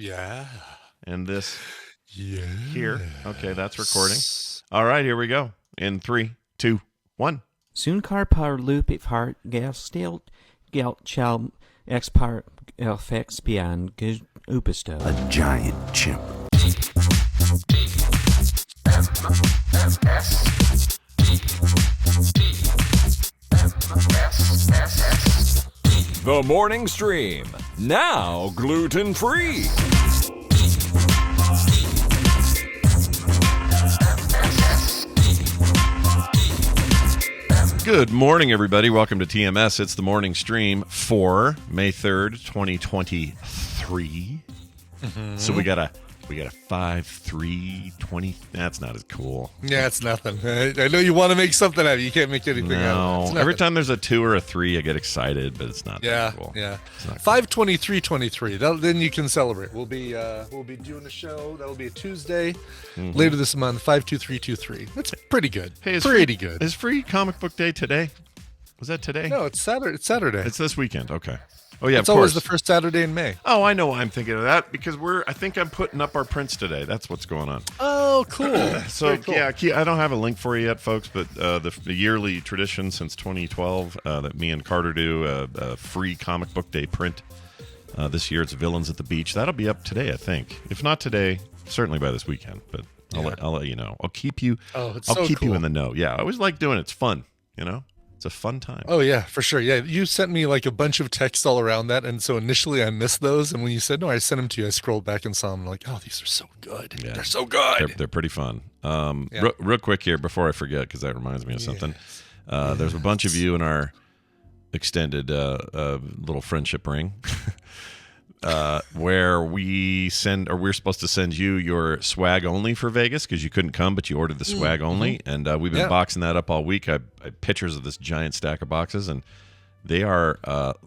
Yeah. And this Yeah. here. Okay, that's recording. All right, here we go. In 3, 2, 1. Soon car power loop if heart gal still gal child expart effects beyond good upisto. A giant chimp. The Morning Stream, now gluten-free. Good morning, everybody. Welcome to TMS. It's the Morning Stream for May 3rd, 2023. Mm-hmm. So we got a 5-3-20. That's not as cool. Yeah, it's nothing. I know you want to make something out of it. You can't make anything out of it. Every time there's a 2 or a 3, I get excited, but it's not that cool. Yeah. 5-23-23. Then you can celebrate. We'll be doing a show. That'll be a Tuesday later this month. 5-2-3-2-3. That's pretty good. Hey, pretty good. Is Free Comic Book Day today? Was that today? No, it's Saturday. It's Saturday. It's this weekend. Okay. Oh yeah, it's of course. always the first Saturday in May. Oh, I know why I'm thinking of that because I think I'm putting up our prints today. That's what's going on. Oh, cool. So cool. Yeah, I don't have a link for you yet, folks. But the yearly tradition since 2012 that me and Carter do a Free Comic Book Day print. This year it's Villains at the Beach. That'll be up today, I think. If not today, certainly by this weekend. But I'll let you know. I'll keep you. Oh, it's I'll keep cool. you in the know. Yeah, I always like doing it. It's fun. It's a fun time. Oh, yeah, for sure. Yeah, you sent me like a bunch of texts all around that. And so initially I missed those. And when you said, no, I sent them to you, I scrolled back and saw them. Like, oh, these are so good. Yeah. They're so good. They're pretty fun. Real quick here before I forget, because that reminds me of something. There's a bunch of you in our extended little friendship ring where we're supposed to send you your swag only for Vegas because you couldn't come, but you ordered the swag only, and we've been boxing that up all week. I pictures of this giant stack of boxes, and they are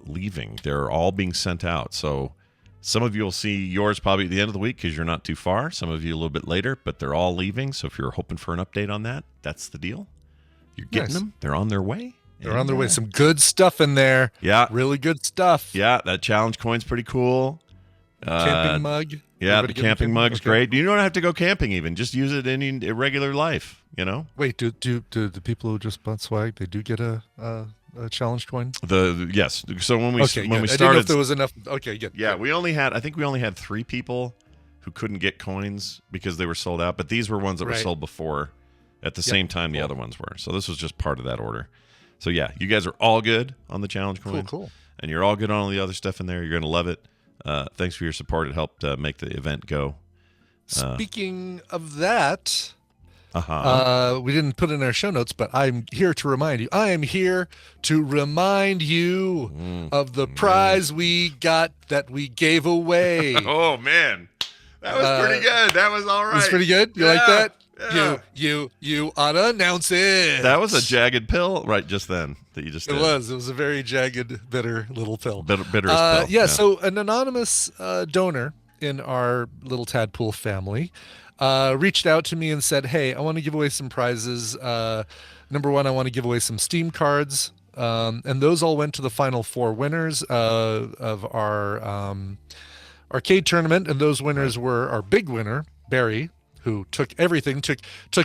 leaving. They're all being sent out. So some of you will see yours probably at the end of the week because you're not too far. Some of you a little bit later, but they're all leaving. So if you're hoping for an update on that, that's the deal. You're getting them. They're on their way. They're on their way. Some good stuff in there. Yeah. Really good stuff. Yeah, that challenge coin's pretty cool. Camping mug. Yeah, Everybody the camping mug's great. You don't have to go camping even. Just use it in irregular life, Wait, do the people who just bought swag, they do get a challenge coin? Yes. So when we I started, didn't know if there was enough. Okay, good. Yeah, I think we only had 3 people who couldn't get coins because they were sold out, but these were ones that were sold before at the same time the other ones were. So this was just part of that order. So yeah, you guys are all good on the challenge coin. Cool. And you're all good on all the other stuff in there. You're going to love it. Thanks for your support. It helped make the event go. Speaking of that, we didn't put it in our show notes, but I'm here to remind you. I am here to remind you of the prize we got that we gave away. Oh, man. That was pretty good. That was all right. It was pretty good? You like that? Yeah. You ought to announce it. That was a jagged pill right just then that you just did. It was a very jagged, bitter little pill. Bitterest pill. Yeah, so an anonymous donor in our little tadpole family reached out to me and said, hey, I want to give away some prizes. Number one, I want to give away some Steam cards. And those all went to the final 4 winners of our arcade tournament. And those winners were our big winner, Barry, who took everything, took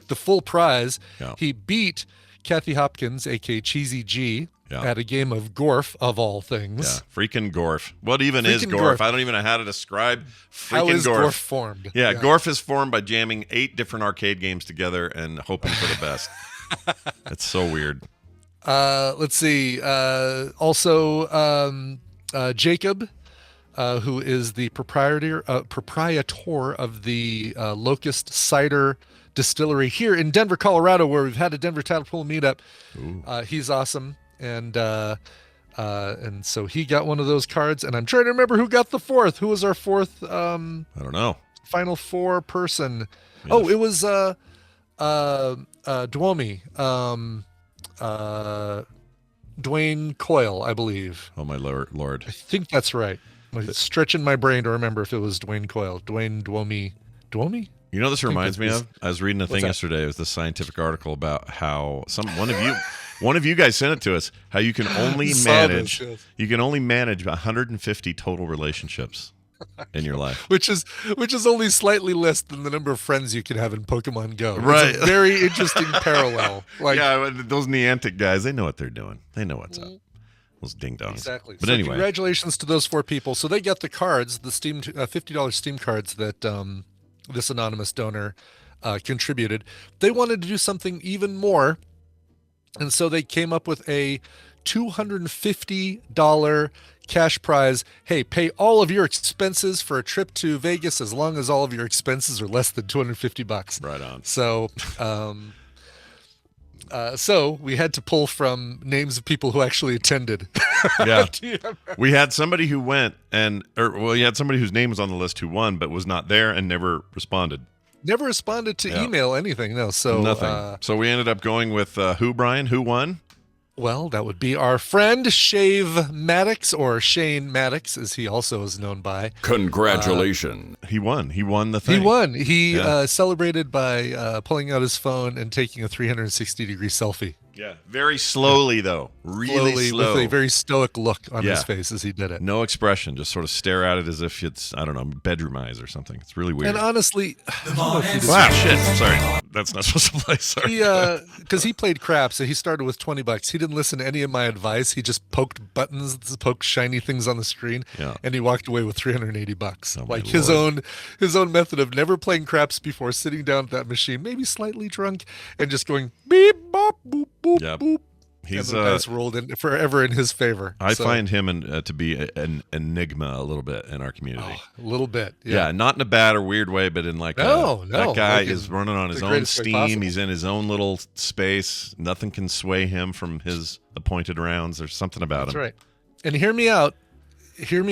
the full prize. Yeah. He beat Kathy Hopkins, a.k.a. Cheesy G, at a game of Gorf, of all things. Yeah, freaking Gorf. What even is Gorf? I don't even know how to describ freaking How is Gorf. Gorf formed? Yeah, Gorf is formed by jamming 8 different arcade games together and hoping for the best. That's so weird. Let's see. Also, Jacob, who is the proprietor of the Locust Cider Distillery here in Denver, Colorado, where we've had a Denver Tadpole meetup. He's awesome, and so he got one of those cards. And I'm trying to remember who got the 4th. Who was our 4th? I don't know. Final 4 person. It was Duomi. Dwayne Coyle, I believe. Oh my lord! I think that's right. I'm stretching my brain to remember if it was Dwayne Coyle. Duomi? You know, this reminds me of. I was reading a thing yesterday. It was this scientific article about how one of you guys sent it to us. How you can only manage 150 total relationships. in your life. which is only slightly less than the number of friends you can have in Pokemon Go. Right. It's a very interesting parallel. Like, yeah, those Niantic guys, they know what they're doing. They know what's up. Those ding-dongs. Exactly. But so anyway. Congratulations to those 4 people. So they get the cards, the Steam $50 Steam cards that this anonymous donor contributed. They wanted to do something even more, and so they came up with a $250 cash prize. Hey, pay all of your expenses for a trip to Vegas as long as all of your expenses are less than $250. Right on. So, so we had to pull from names of people who actually attended. Yeah. We had somebody who went we had somebody whose name was on the list who won but was not there and never responded. Never responded to email, anything. No. So nothing. So we ended up going with who, Brian? Who won? Well, that would be our friend Shave Maddox, or Shane Maddox, as he also is known by. Congratulations. He won. He won the thing. He won. He celebrated by pulling out his phone and taking a 360-degree selfie. Yeah. Very slowly, though. Really slow. With a very stoic look on his face as he did it. No expression. Just sort of stare at it as if it's, I don't know, bedroom eyes or something. It's really weird. And honestly, wow, shit. Sorry. That's not supposed to play. Sorry. Because he played craps, so he started with $20. He didn't listen to any of my advice. He just poked buttons, poked shiny things on the screen, and he walked away with $380. Oh, his own method of never playing craps before sitting down at that machine, maybe slightly drunk, and just going beep bop boop boop boop. He's and the dice rolled in forever in his favor. I find him to be an enigma a little bit in our community. A little bit, yeah. Not in a bad or weird way, but in like that guy is running on his own steam. He's in his own little space. Nothing can sway him from his appointed rounds. There's something about him. That's right. And hear me out. If you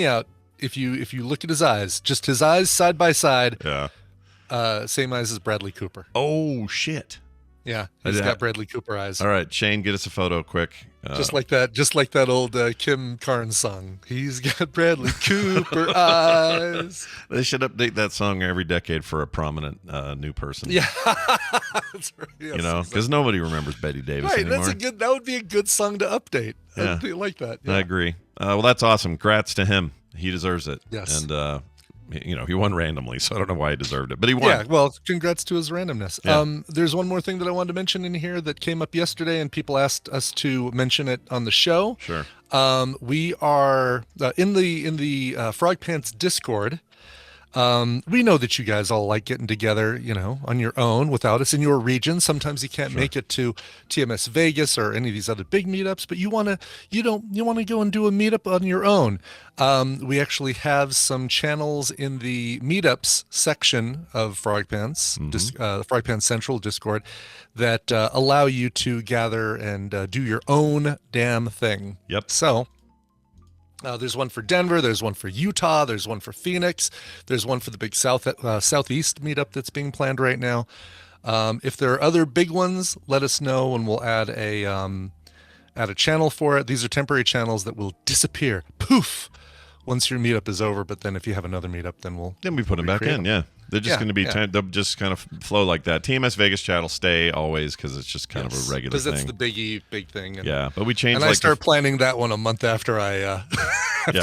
look at his eyes, just his eyes side by side. Yeah. Same eyes as Bradley Cooper. Oh shit. Yeah, he's got Bradley Cooper eyes. All right, Shane, get us a photo quick. Just like that old Kim Carnes song. He's got Bradley Cooper eyes. They should update that song every decade for a prominent new person. Yeah, that's right. Yes, because nobody remembers Betty Davis anymore. That would be a good song to update. Yeah. I like that. Yeah. I agree. Well, that's awesome. Congrats to him. He deserves it. Yes. And he won randomly, so I don't know why he deserved it, but he won. Yeah, well, congrats to his randomness. Yeah. There's one more thing that I wanted to mention in here that came up yesterday, and people asked us to mention it on the show. Sure. We are in the Frog Pants Discord. We know that you guys all like getting together, on your own without us in your region. Sometimes you can't make it to TMS Vegas or any of these other big meetups, but you want to go and do a meetup on your own. We actually have some channels in the meetups section of Frog Pants, Frog Pants Central Discord, that allow you to gather and do your own damn thing. Yep. So there's one for Denver, there's one for Utah, there's one for Phoenix, there's one for the big Southeast meetup that's being planned right now. If there are other big ones, let us know and we'll add a channel for it. These are temporary channels that will disappear, poof, once your meetup is over. But then if you have another meetup, then we put them back in. Yeah. They're just going to be, they'll just kind of flow like that. TMS Vegas chat will stay always because it's just kind of a regular thing. Because it's the big thing. And, yeah, but we changed. And I start planning that one a month after I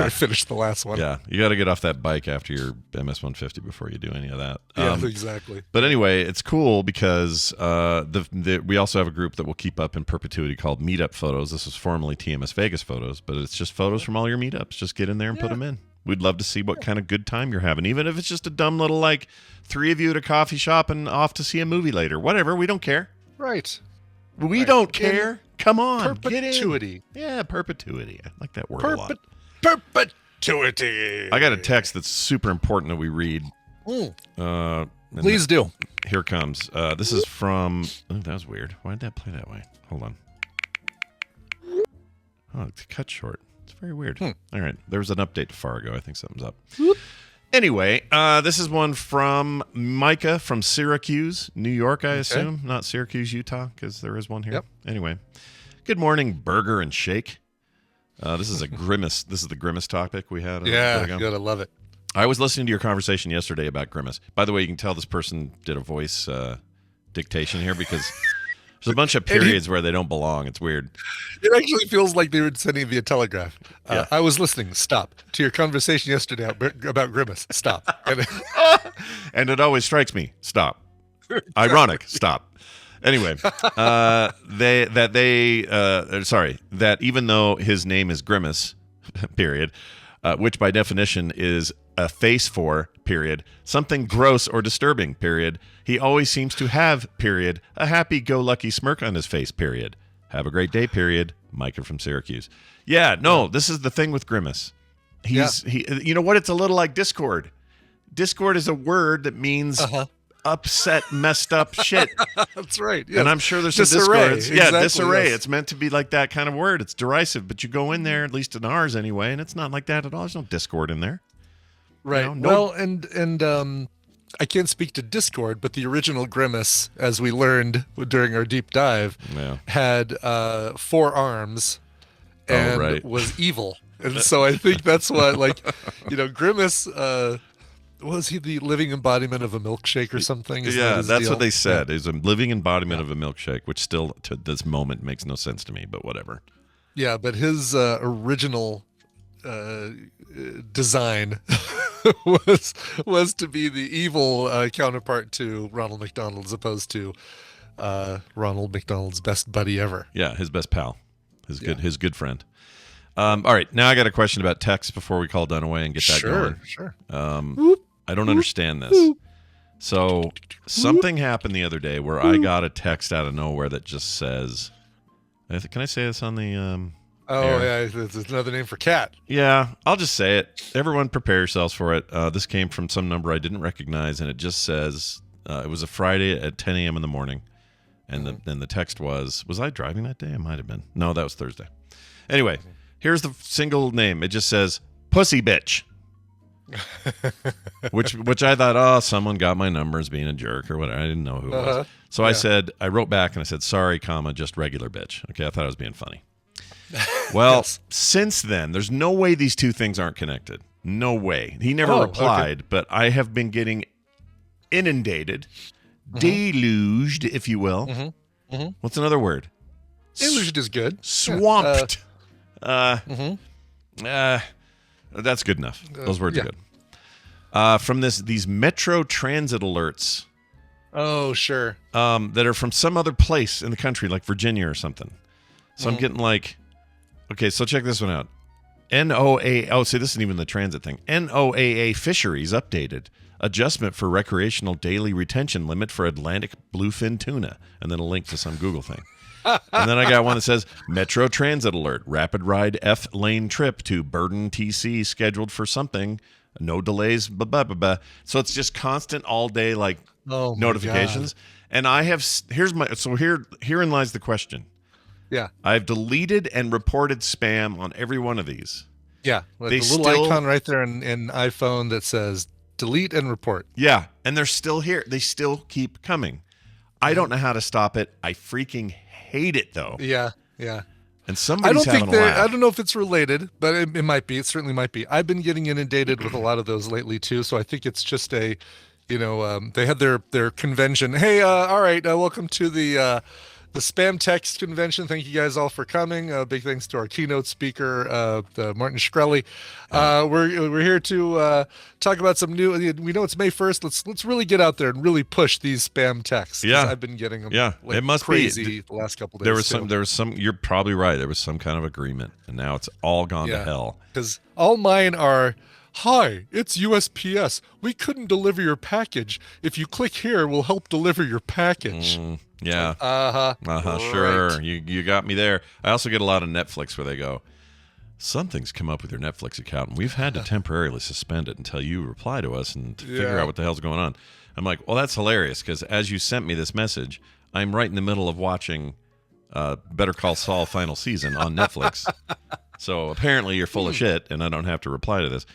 finish the last one. Yeah, you got to get off that bike after your MS 150 before you do any of that. Yeah, exactly. But anyway, it's cool because we also have a group that will keep up in perpetuity called Meetup Photos. This is formerly TMS Vegas Photos, but it's just photos from all your meetups. Just get in there and put them in. We'd love to see what kind of good time you're having, even if it's just a dumb little, 3 of you at a coffee shop and off to see a movie later. Whatever, we don't care. Right. We don't care. Come on, perpetuity. Get in. Yeah, perpetuity. I like that word a lot. Perpetuity. I got a text that's super important that we read. Please do. Here it comes. This is from... Oh, that was weird. Why did that play that way? Hold on. Oh, it's cut short. Very weird. All right. There was an update to Fargo. I think something's up. Whoop. Anyway, this is one from Micah from Syracuse, New York, I assume. Not Syracuse, Utah, because there is one here. Yep. Anyway. Good morning, Burger and Shake. This is a Grimace. This is the Grimace topic we had. Yeah, good. I love it. I was listening to your conversation yesterday about Grimace. By the way, you can tell this person did a voice dictation here because... There's a bunch of periods where they don't belong. It's weird. It actually feels like they were sending via telegraph. Yeah. I was listening. Stop. To your conversation yesterday about Grimace. Stop. And it always strikes me. Stop. Ironic. Stop. Anyway, that even though his name is Grimace, period, which by definition is a face for, period, something gross or disturbing, period, he always seems to have, period, a happy-go-lucky smirk on his face, period. Have a great day, period. Micah from Syracuse. Yeah, no, this is the thing with Grimace. You know what? It's a little like Discord. Discord is a word that means upset, messed up shit. That's right. Yes. And I'm sure there's some disarray. Discords. Yeah, Exactly, disarray. yes. It's meant to be like that kind of word. It's derisive, but you go in there, at least in ours anyway, and it's not like that at all. There's no Discord in there. Right. You know, Well, and I can't speak to Discord, but the original Grimace, as we learned during our deep dive, had 4 arms and was evil. And so I think that's what, Grimace, was he the living embodiment of a milkshake or something? That's what they said. Is a living embodiment of a milkshake, which still to this moment makes no sense to me, but whatever. Yeah, but his original design was to be the evil counterpart to Ronald McDonald, as opposed to Ronald McDonald's best buddy ever. Yeah, his best pal, his good friend. All right, now I got a question about text before we call Dunaway and get that going. Sure. I don't understand this. So something happened the other day where I got a text out of nowhere that just says, "Can I say this on the?" Yeah, it's another name for cat. Yeah, I'll just say it. Everyone prepare yourselves for it. This came from some number I didn't recognize, and it just says it was a Friday at 10 a.m. in the morning, and then the text was I driving that day? I might have been. No, that was Thursday. Anyway, here's the single name. It just says "Pussy Bitch," which I thought, someone got my number as being a jerk or whatever. I didn't know who it was. So I wrote back and I said, "Sorry, comma, just regular bitch." Okay, I thought I was being funny. Well, since then, there's no way these two things aren't connected. No way. He never replied, but I have been getting inundated, deluged, if you will. What's another word? Deluged is good. Swamped. That's good enough. Those words are good. From these Metro Transit alerts. Oh, sure. That are from some other place in the country, like Virginia or something. So I'm getting like, okay, so check this one out. NOAA, this isn't even the transit thing. NOAA fisheries updated. Adjustment for recreational daily retention limit for Atlantic bluefin tuna. And then a link to some Google thing. And then I got one that says, Metro Transit alert. Rapid ride F lane trip to Burden, TC scheduled for something. No delays, blah, blah, blah, blah. So it's just constant all day, notifications. And I have, herein lies the question. Yeah. I've deleted and reported spam on every one of these. Yeah. The little icon right there in iPhone that says delete and report. Yeah. And they're still here. They still keep coming. I don't know how to stop it. I freaking hate it, though. Yeah. And somebody's having a laugh. I don't know if it's related, but it might be. It certainly might be. I've been getting inundated with a lot of those lately, too. So I think it's just they had their convention. Hey, all right, welcome to the spam text convention. Thank you guys all for coming. Big thanks to our keynote speaker, Martin Shkreli. We're here to talk about some new. We know it's May 1st. Let's really get out there and really push these spam texts. Yeah, I've been getting them. Yeah, it must crazy be the last couple days. There was some. You're probably right. There was some kind of agreement, and now it's all gone to hell. Because all mine are. Hi, it's USPS. We couldn't deliver your package. If you click here, we'll help deliver your package. Yeah. Sure. Right. You got me there. I also get a lot of Netflix where they go, something's come up with your Netflix account, and we've had to temporarily suspend it until you reply to us and figure out what the hell's going on. I'm like, well, that's hilarious, because as you sent me this message, I'm right in the middle of watching Better Call Saul final season on Netflix. So apparently you're full of shit, and I don't have to reply to this.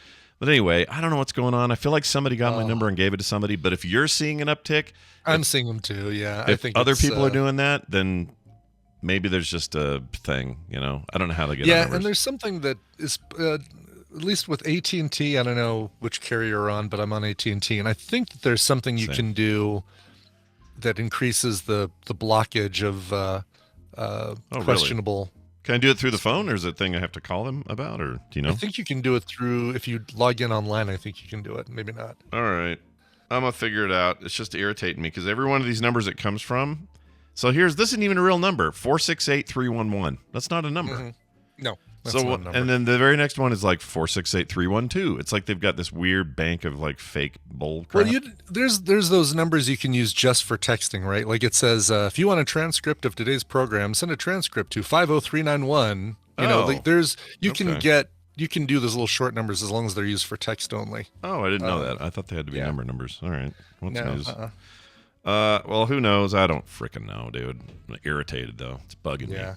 But anyway, I don't know what's going on. I feel like somebody got my number and gave it to somebody. But if you're seeing an uptick, I'm seeing them too. Yeah, if other people are doing that, then maybe there's just a thing. I don't know how they get. Yeah, and there's something that is at least with AT&T. I don't know which carrier you're on, but I'm on AT&T, and I think that there's something you can do that increases the blockage of questionable. Really? Can I do it through the phone, or is it a thing I have to call them about, or do you know? I think you can do it through, if you log in online, I think you can do it. Maybe not. All right. I'm going to figure it out. It's just irritating me because every one of these numbers it comes from. So this isn't even a real number. 468-311. That's not a number. Mm-hmm. No. That's So, not a number. and then the very next one is like 468-312. It's like they've got this weird bank of like fake bull crap. Well, there's those numbers you can use just for texting, right? Like it says, if you want a transcript of today's program, send a transcript to 50391. You know, like you can do those little short numbers as long as they're used for text only. Oh, I didn't know that. I thought they had to be number numbers. All right. What's No, news? Well, who knows? I don't freaking know, dude. I'm irritated though. It's bugging me.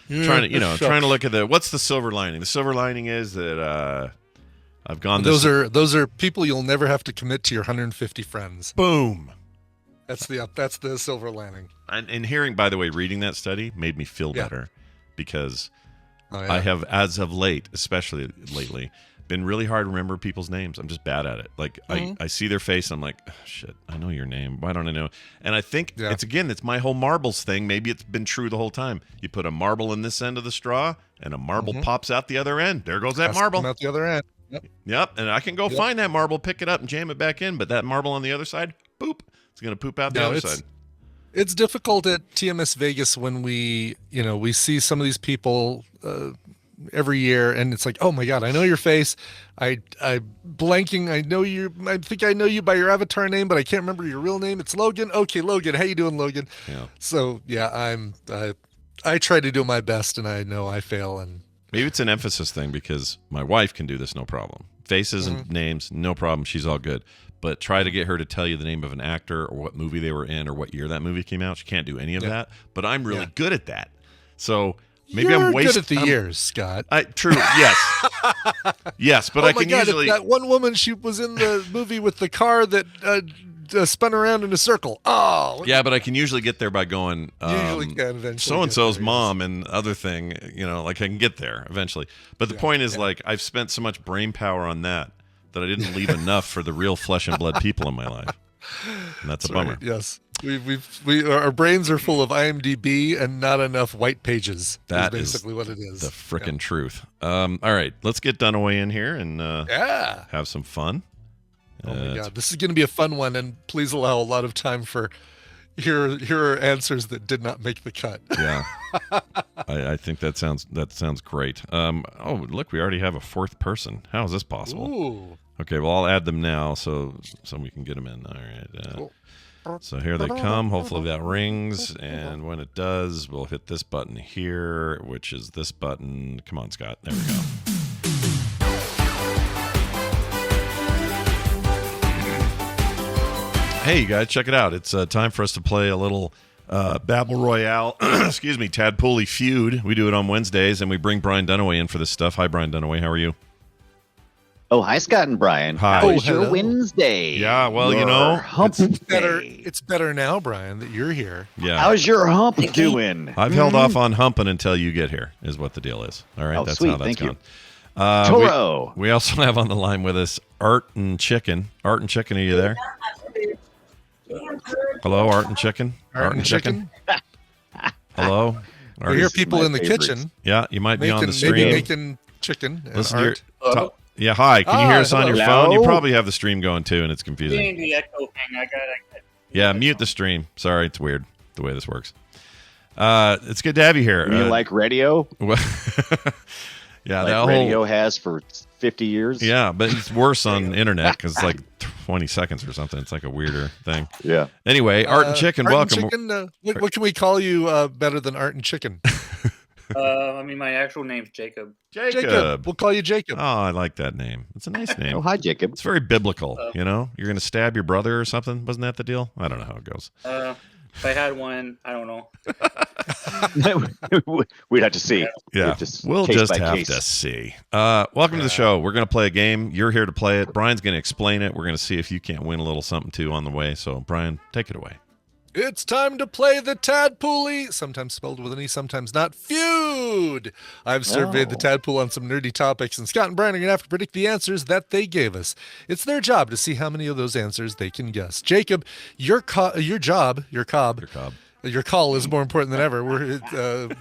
Trying to look at what's the silver lining. The silver lining is that I've gone. Those are people you'll never have to commit to your 150 friends. Boom. That's the silver lining. And hearing, by the way, reading that study made me feel better because I have, as of late, especially lately, been really hard to remember people's names. I'm just bad at it. Like I see their face, and I'm like, oh, shit, I know your name. Why don't I know? And I think it's my whole marbles thing. Maybe it's been true the whole time. You put a marble in this end of the straw, and a marble pops out the other end. There goes that marble. Out the other end. Yep. And I can go find that marble, pick it up, and jam it back in. But that marble on the other side, boop, it's going to poop out the other side. It's difficult at TMS Vegas when we see some of these people every year, and it's like, oh my god, I know your face. I blanking. I know you. I think I know you by your avatar name, but I can't remember your real name. It's Logan. Okay, Logan. How you doing, Logan? Yeah. So yeah, I try to do my best, and I know I fail. And maybe it's an emphasis thing because my wife can do this no problem. Faces and names, no problem. She's all good. But try to get her to tell you the name of an actor or what movie they were in or what year that movie came out. She can't do any of that. But I'm really good at that. So maybe You're I'm wasting. good at the years, Scott. True. Yes. Yes, but I can usually. That one woman, she was in the movie with the car that spun around in a circle. Oh. Yeah, but I can usually get there by going. Usually can eventually. So and so's mom and other thing. Like I can get there eventually. But the point is, like, I've spent so much brain power on that I didn't leave enough for the real flesh and blood people in my life. And that's a bummer. Right, yes. Our brains are full of IMDb and not enough white pages. That is basically what it is. The frickin' truth. All right, let's get Dunaway in here and have some fun. Oh my god, this is going to be a fun one, and please allow a lot of time for here are answers that did not make the cut. Yeah, I think that sounds great. Oh, look, we already have a fourth person. How is this possible? Ooh. Okay, well, I'll add them now so we can get them in. All right. Cool. So here they come. Hopefully that rings, and when it does, we'll hit this button here, which is this button. Come on, Scott. There we go. Hey, you guys, check it out. It's time for us to play a little Battle Royale, excuse me, Tadpooley Feud. We do it on Wednesdays, and we bring Brian Dunaway in for this stuff. Hi, Brian Dunaway. How are you? Oh, hi, Scott and Brian. Hi. How was your Wednesday? Yeah, well, It's better now, Brian, that you're here. Yeah. How's your hump doing? I've held off on humping until you get here, is what the deal is. All right, that's sweet. how that's Thank you. gone. Toro. We also have on the line with us Art and Chicken. Art and Chicken, are you there? Hello, Art and Chicken. Art and Chicken. Hello. We hear people in the kitchen. Yeah, you might be on the stream. Maybe making chicken. And Listen Art. Yeah, hi. Can you hear us on your hello. phone? You probably have the stream going too, and it's confusing. Getting the echo thing. I got Yeah, mute the stream. Sorry, it's weird the way this works. It's good to have you here. You like radio? Yeah, Like that radio whole, has for 50 years? yeah, but it's worse on the internet because it's like 20 seconds or something. It's like a weirder thing. Yeah. Anyway, Art and Chicken, Art welcome. And Chicken, what can we call you better than Art and Chicken? my actual name's Jacob. Jacob. We'll call you Jacob. Oh, I like that name. It's a nice name. Oh, hi, Jacob. It's very biblical, you know? You're going to stab your brother or something? Wasn't that the deal? I don't know how it goes. If I had one, I don't know. We'd have to see. Yeah, we'll case just by have case. to see. Welcome to the show. We're going to play a game. You're here to play it. Brian's going to explain it. We're going to see if you can't win a little something, too, on the way. So, Brian, take it away. It's time to play the Tadpooly, sometimes spelled with an E, sometimes not, feud. I've surveyed the Tadpool on some nerdy topics, and Scott and Brian are going to have to predict the answers that they gave us. It's their job to see how many of those answers they can guess. Jacob, your call is more important than ever.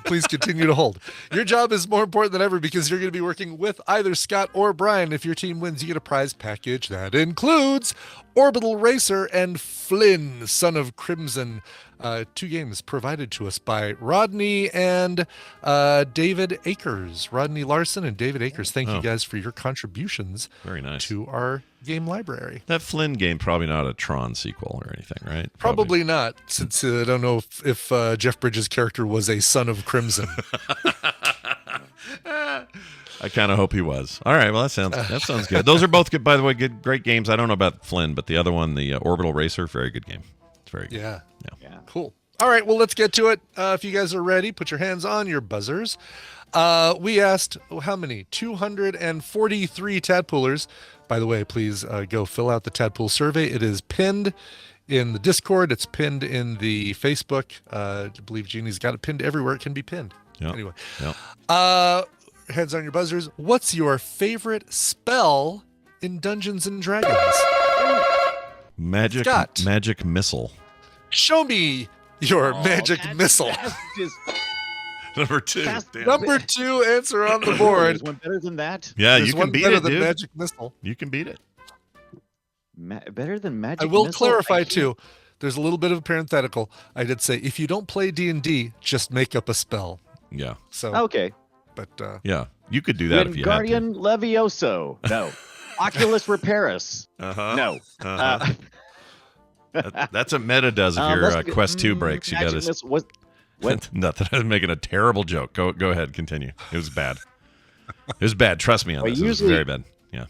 Please continue to hold. Your job is more important than ever because you're going to be working with either Scott or Brian. If your team wins, you get a prize package that includes Orbital Racer and Flynn, Son of Crimson. 2 games provided to us by Rodney and David Akers. Rodney Larson and David Akers. Thank you guys for your contributions. Very nice. To our game library. That Flynn game, probably not a Tron sequel or anything, right? Probably not, since I don't know if Jeff Bridges' character was a Son of Crimson. I kind of hope he was. All right, well, that sounds good. Those are both good, by the way, great games. I don't know about Flynn, but the other one, the Orbital Racer, very good game. It's very good. Yeah. Cool. All right, well, let's get to it. If you guys are ready, put your hands on your buzzers. We asked, how many? 243 Tadpoolers. By the way, please go fill out the Tadpool survey. It is pinned in the Discord. It's pinned in the Facebook. I believe Jeannie's got it pinned everywhere it can be pinned. Yep. Anyway. Yep. Heads on your buzzers. What's your favorite spell in Dungeons and Dragons? Magic missile. Show me your magic missile. Number 2. Number 2 answer on the board. There's one better than that. Yeah, There's you can one beat better it, than dude. magic missile. You can beat it. Better than magic. I will missile? clarify too. There's a little bit of a parenthetical. I did say if you don't play D&D, just make up a spell. Yeah. So Okay. but Yeah, you could do that if you Guardian Levioso. No. Oculus Reparis. had to. Uh-huh. No. Uh-huh. That's what Meta does if your Quest 2 breaks. You got to. What? Nothing. I was making a terrible joke. Go ahead. Continue. It was bad. It was bad. Trust me on this. It was very bad. Yeah.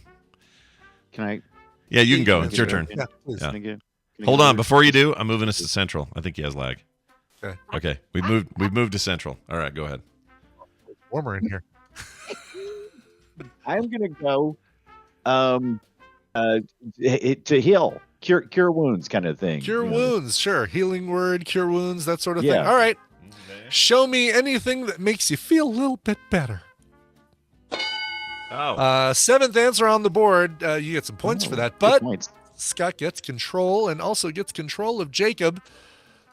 Can I? Yeah, you can go. It's your turn. yeah, please. Yeah. Can I Hold go on. over? Before you do, I'm moving us to Central. I think he has lag. Okay. Okay. We've moved to Central. All right. Go ahead. Warmer in here. I'm gonna go. To heal, cure wounds, kind of thing. Cure You know, wounds, sure. Healing word, cure wounds, that sort of thing. Yeah. All right. Show me anything that makes you feel a little bit better. Oh. 7th answer on the board. You get some points for that, good but points. Scott gets control and also gets control of Jacob.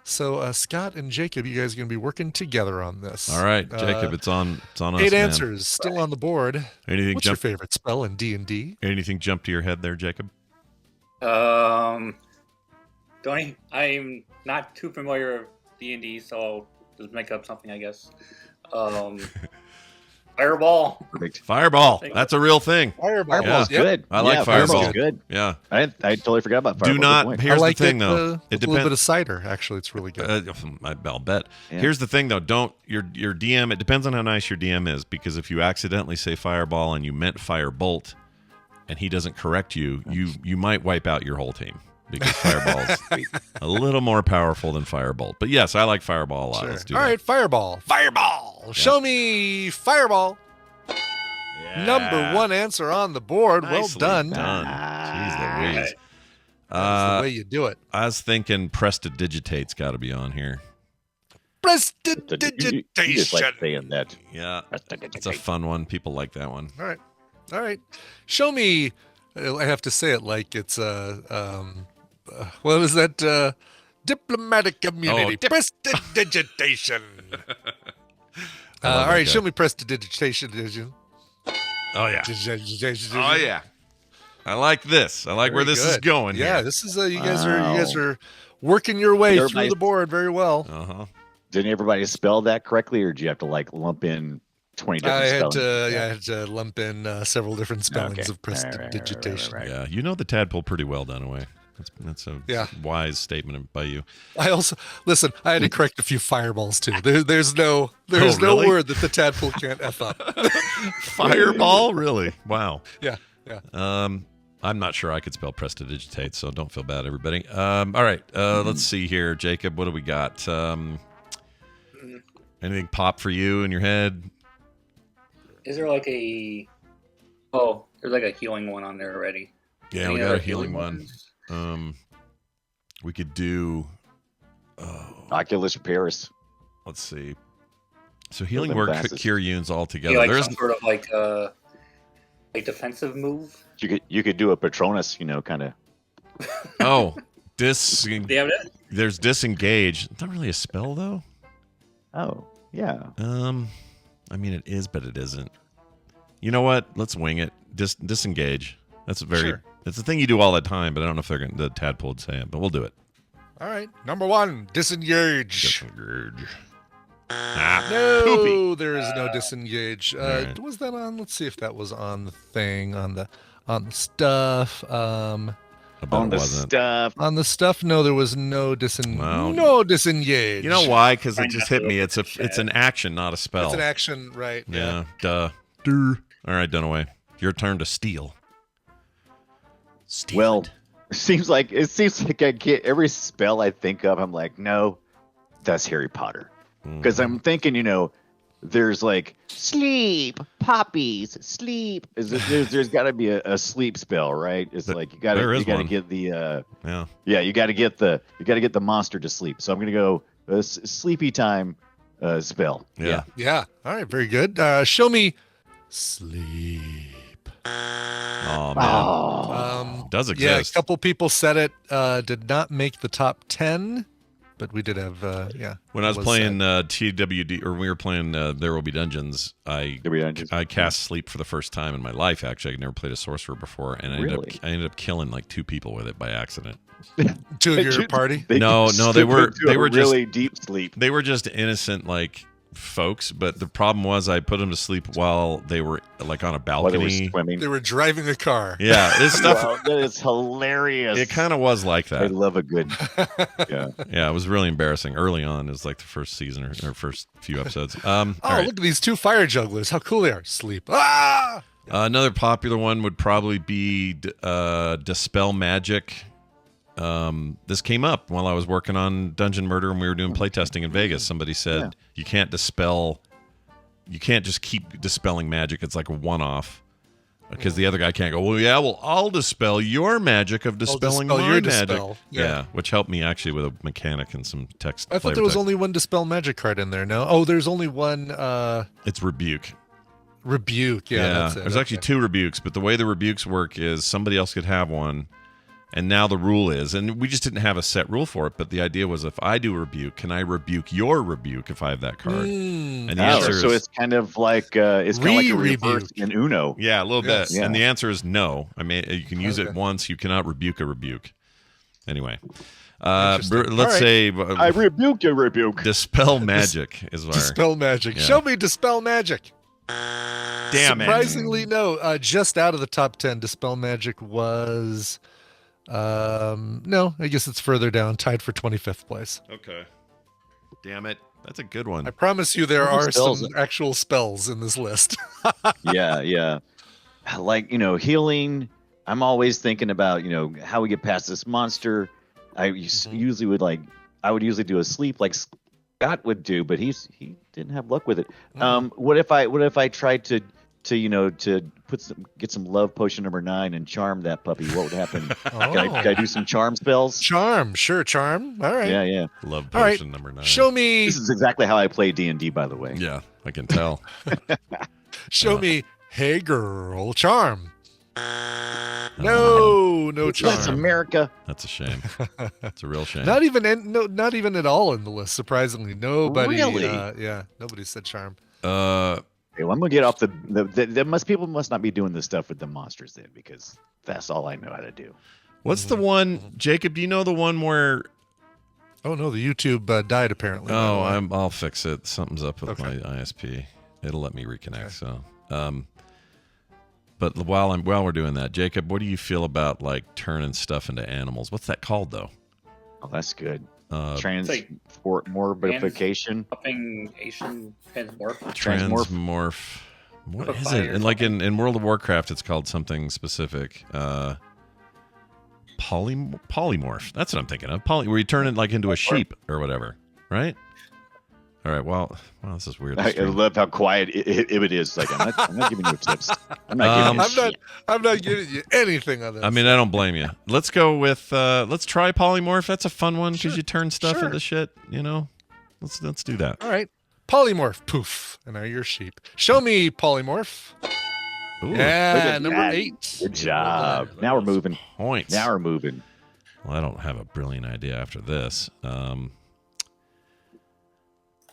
So Scott and Jacob, you guys are going to be working together on this. All right, Jacob. It's on us. 8 man. answers still on the board. Anything What's your favorite spell in D&D? Anything jump to your head there, Jacob? I'm not too familiar with D&D, so I'll just make up something, I guess. Fireball. Perfect. Fireball. That's a real thing. Fireball. Fireball's Yep. good. I like Yeah, Fireball. Fireball's good. Yeah. I totally forgot about Fireball. Do Good not. point. Here's I like the thing, it, though. with a little bit of cider. Actually, it's really good. I'll bet. Yeah. Here's the thing, though. Don't your DM. It depends on how nice your DM is, because if you accidentally say Fireball and you meant Firebolt, and he doesn't correct you, you might wipe out your whole team, because Fireball's a little more powerful than Firebolt. But yes, I like Fireball a lot. Sure. Let's do All that. right, Fireball. Fireball. Yeah. Show me Fireball. Yeah. Number 1 answer on the board. Nicely Well done. Jeez Louise. That's the way you do it. I was thinking Prestidigitate's got to be on here. You just like Prestidigitation. saying that. Yeah, it's a fun one. People like that one. All right. Show me. I have to say it like it's what is that? Diplomatic immunity. Prestidigitation. All right. Show me prestidigitation. Oh yeah. Oh yeah. I like this. I like where this is going. Yeah, here. this is you guys are working your way through the board very well. Uh-huh. Didn't everybody spell that correctly, or did you have to lump in 20 different I had spellings? to I had to lump in several different spellings of prestidigitation. Right. Yeah, you know the tadpole pretty well, Dunaway. That's a wise statement by you. I also listen. I had to correct a few fireballs too. There's no really? no word that the tadpole can't f up. Fireball, really? Wow. Yeah. I'm not sure I could spell prestidigitate, so don't feel bad, everybody. All right, let's see here, Jacob. What do we got? Anything pop for you in your head? Is there like a... Oh, there's like a healing one on there already. Yeah, Any we got other a healing one. ones? We could do Oculus Paris. Let's see. So healing them word glasses. cure Yuns altogether. Like There's some sort of like defensive move. You could do a Patronus, kind of. Dis. Do you have that? There's disengage. It's not really a spell though. Oh, yeah. I mean it is, but it isn't. You know what? Let's wing it. Disengage. That's Sure. It's a thing you do all the time, but I don't know if the tadpole would say it, but we'll do it. All right. Number 1, disengage. Disengage. No, Poopy. there is no disengage. Right. Was that on? Let's see if that was on the thing, on the stuff. I bet On it the wasn't. stuff. On the stuff, no, there was no Wow. no disengage. You know why? Because it Find just out hit me. real It's a quick, it's an action, not a spell. It's an action, right? Yeah. Duh. All right, Dunaway. Your turn to steal. Steal Well, it. it seems like I get every spell I think of. I'm like, no, that's Harry Potter. Because I'm thinking, there's like sleep, poppies, sleep. There's got to be a sleep spell, right? It's like you got to get the you got to get the monster to sleep. So I'm gonna go sleepy time spell. Yeah. Yeah. All right. Very good. Show me sleep. Oh man. Does exist. Yeah, a couple people said it. Did not make the top 10, but we did have. When I was it playing said. TWD, or we were playing There Will Be Dungeons, I cast sleep for the first time in my life. Actually, I'd never played a sorcerer before, and I ended up killing like 2 people with it by accident. 2 of your party. No, they were really deep sleep. They were just innocent like folks, but the problem was I put them to sleep while they were like on a While they were balcony. swimming. They were driving a car. Yeah, this stuff. Wow, that is hilarious. It kind of was like I that. love a good. Yeah. Yeah, it was really embarrassing early on. It was like the first season or first few episodes. All right. Look at these 2 fire jugglers. How cool they are. Sleep. Ah! Another popular one would probably be Dispel Magic. This came up while I was working on Dungeon Murder and we were doing playtesting in Vegas. Somebody said you can't just keep dispelling magic. It's like a one-off. Because the other guy can't go, I'll dispel your magic of dispelling my your magic. dispel. Yeah, which helped me actually with a mechanic and some text. I thought there was only one dispel magic card in there. No? Oh, there's only one It's Rebuke. rebuke. Yeah, that's it. There's actually 2 rebukes, but the way the rebukes work is somebody else could have one. And now the rule is, and we just didn't have a set rule for it, but the idea was if I do rebuke, can I rebuke your rebuke if I have that card? And the answer is, so it's kind of like a reverse Re-rebuke. in Uno. yeah, a little Yes. bit. Yeah. And the answer is no. I mean, you can use it once. You cannot rebuke a rebuke. Anyway, let's right. say I rebuke your rebuke. dispel magic is our Dispel magic. Yeah. Show me dispel magic. damn it. Surprisingly, no. Just out of the top 10, dispel magic was. No, I guess it's further down, tied for 25th place. Okay, damn it. That's a good one. I promise you, there How many are spells? some actual spells in this list. Yeah. Like, healing. I'm always thinking about, how we get past this monster. I usually would do a sleep like Scott would do, but he didn't have luck with it. What if I tried to get some love potion number 9 and charm that puppy? What would happen? Can I do some charm spells? Charm, sure, charm. All right. Yeah. Love All right. potion number 9. Show me, This is exactly how I play D&D, by the way. Yeah, I can tell. show me. Hey, girl, charm. No charm. That's America. That's a shame. It's a real shame. Not even at all in the list. Surprisingly, nobody. Really? Nobody said charm. Okay, well, I'm gonna get off people must not be doing this stuff with the monsters then, because that's all I know how to do. What's the one, Jacob? Do you know the one where? Oh no, the YouTube died apparently. Oh, I'll fix it. Something's up with Okay. my ISP. It'll let me reconnect. Okay. So, but while we're doing that, Jacob, what do you feel about like turning stuff into animals? What's that called though? Oh, that's good. like Transmorphication. Upping Asian Transmorph. Transmorph. What is Fire it? And like in World of Warcraft, it's called something specific. Polymorph. That's what I'm thinking of. Where you turn it like into a sheep or whatever, right? All right. Well, this is weird. I love how quiet it is. Like I'm not giving you tips. I'm not giving you shit. I'm not giving you anything on this. I mean, I don't blame you. Let's go with let's try polymorph. That's a fun one because you turn stuff into shit. You know, let's do that. All right, polymorph. Poof, and now you're sheep. Show me polymorph. Ooh, yeah, number 8. Good job. Now we're moving. Points. Now we're moving. Well, I don't have a brilliant idea after this.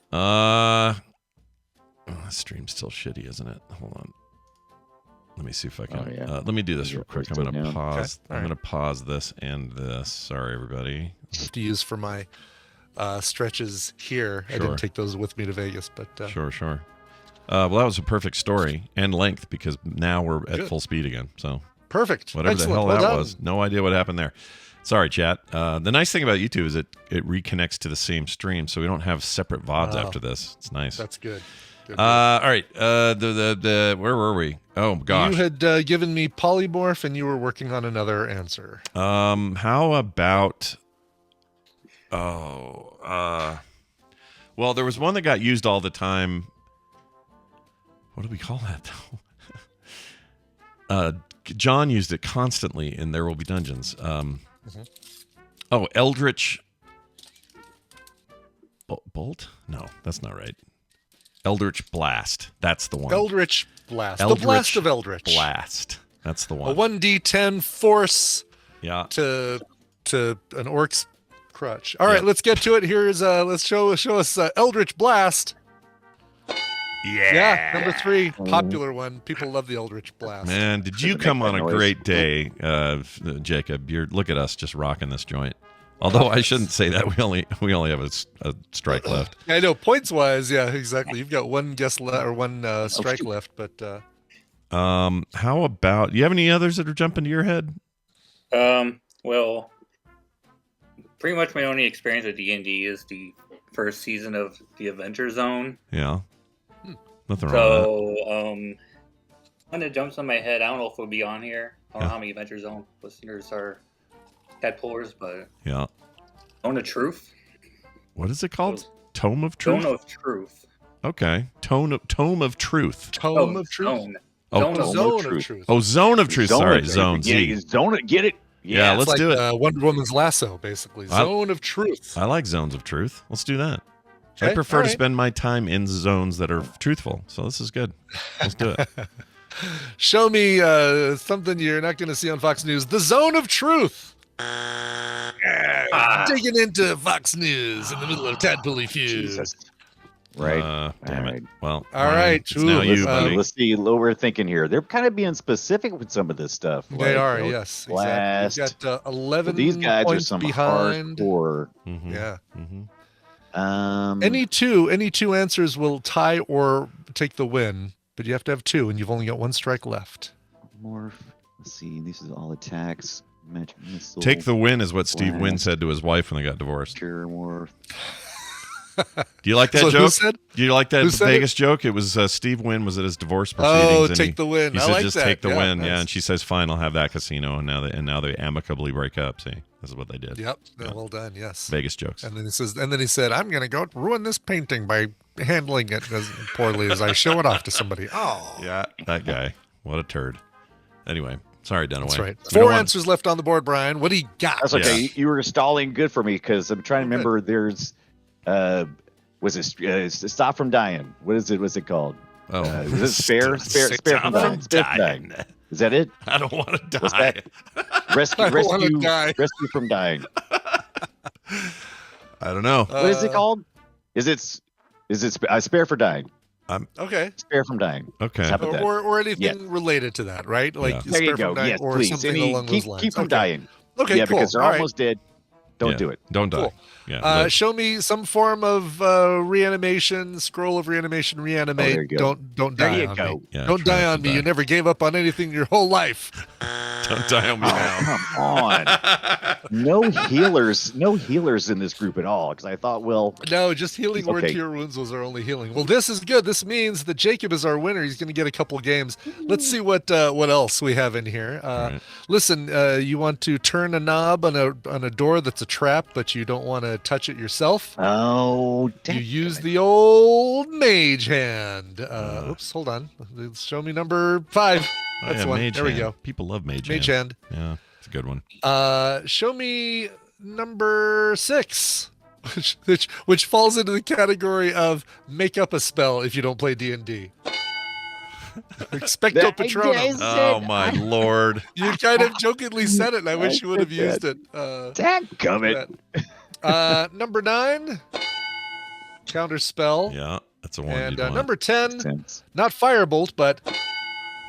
This stream's still shitty, isn't it? Hold on. Let me see if I can. Oh, yeah. Let me do this real quick. I'm gonna pause. Okay. I'm gonna pause this and this. Sorry, everybody. I have to use for my stretches here. I didn't take those with me to Vegas, but Sure. Well, that was a perfect story and length because now we're at full speed again. So perfect. whatever Excellent. the hell Well that done. was, no idea what happened there. Sorry, chat. The nice thing about YouTube is it reconnects to the same stream, so we don't have separate VODs after this. It's nice. That's good. All right. The where were we? Oh gosh. You had given me polymorph, and you were working on another answer. How about? Well, there was one that got used all the time. What do we call that though? John used it constantly in There Will Be Dungeons. Oh, Eldritch Bolt? No, that's not right. Eldritch Blast. That's the one. Eldritch Blast. The Blast of Eldritch. Blast. That's the one. A 1d10 force to an orc's crutch. All right, let's get to it. Here's let's show us Eldritch Blast. Yeah, number 3, popular one. People love the Eldritch Blast. Man, did you come on a great day, Jacob? Look at us just rocking this joint. Although I shouldn't say that, we only have a strike left. I know points wise, yeah, exactly. You've got one guess or one strike left, but how about you have any others that are jumping to your head? Well, pretty much my only experience with D&D is the first season of the Adventure Zone. Yeah. Nothing wrong with that. When it jumps on my head, I don't know if it'll be on here. I don't know how many Adventure Zone listeners are tadpoolers, but Tome of Truth. What is it called? Tome of Truth? Tome of Truth. Okay. Tome of Truth. Tome of Truth. Zone. Zone of Truth. Oh, Zone of Truth. Sorry, Zone. Get it? Yeah, let's do it. Wonder Woman's lasso, basically. Zone of Truth. I like Zones of Truth. Let's do that. Okay, I prefer to spend my time in zones that are truthful, so this is good. Let's do it. Show me something you're not going to see on Fox News. The Zone of Truth. Digging into Fox News in the middle of Tadpooly Feud. Jesus. Right. Damn it. Well, all right. It's now you, buddy. Let's see what we're thinking here. They're kind of being specific with some of this stuff. They are, yes. Blast. Exactly. You've got 11 these guys points are some behind. hardcore. Mm-hmm. Yeah. Mm-hmm. Any two answers will tie or take the win, but you have to have 2, and you've only got 1 strike left. Morph. Let's see. This is all attacks. Missile, take the win is what Steve Wynn said to his wife when they got divorced. Morph. Do you like that So joke? who said? Do you like that Who said Vegas it? joke? It was Steve Wynn was at his divorce proceedings. Oh, and take the win. He I said, like just that. take the win. Nice. Yeah, and she says, fine, I'll have that casino. And now they amicably break up. See, this is what they did. Yep. Well done. Yes. Vegas jokes. And then he said, I'm going to go ruin this painting by handling it as poorly as I show it off to somebody. Oh. Yeah, that guy. What a turd. Anyway, sorry, Dunaway. That's right. 4 answers left on the board, Brian. What do you got? That's okay. Yeah. You were stalling good for me because I'm trying to remember. There's, was it Stop from Dying? What is it? What's it called? Oh, is it Spare from Dying? Spare from Dying. Is that it? I don't want to die. Rescue from Dying. I don't know. What is it called? Is it Spare for Dying? Okay. Spare from Dying. Okay. Or anything related to that, right? Like there you go. Yes, or please. something along those lines. Keep from dying. Okay, yeah, cool. because they're almost dead. Don't do it. Don't die. Cool. Yeah. Show me some form of reanimation, scroll of reanimation, reanimate. There you go. Don't die there you on go. me. Yeah, don't die on me. You never gave up on anything your whole life. Don't die on me now. Come on. No healers in this group at all. Because I thought, well, no, just healing word to your wounds was our only healing. Well, this is good. This means that Jacob is our winner. He's going to get a couple games. Let's see what else we have in here. Right. Listen, you want to turn a knob on a door that's a trap, but you don't want to touch it yourself. Oh, You use the old mage hand. Oops, hold on. Show me number 5. That's the one. Mage There hand. we go. People love mage Mage hand. hand. Yeah, it's a good one. Show me number 6, which falls into the category of make up a spell if you don't play D&D. Expecto Patronum. Oh my lord! You kind of jokingly said it, and I wish you would have used it. Dadgummit. Number 9, counter spell. Yeah, that's a one. And you'd want. number 10, not firebolt, but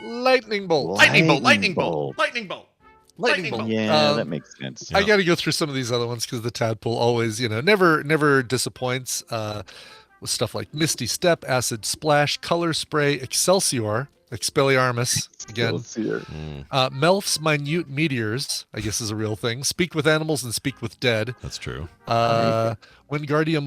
lightning bolt. Lightning bolt. Lightning bolt. Lightning bolt. Lightning bolt. Yeah, that makes sense. I got to go through some of these other ones because the tadpole always, never disappoints. With stuff like Misty Step, Acid Splash, Color Spray, Excelsior, Expelliarmus, again. Melf's Minute Meteors, I guess is a real thing. Speak with Animals and Speak with Dead. That's true. Wingardium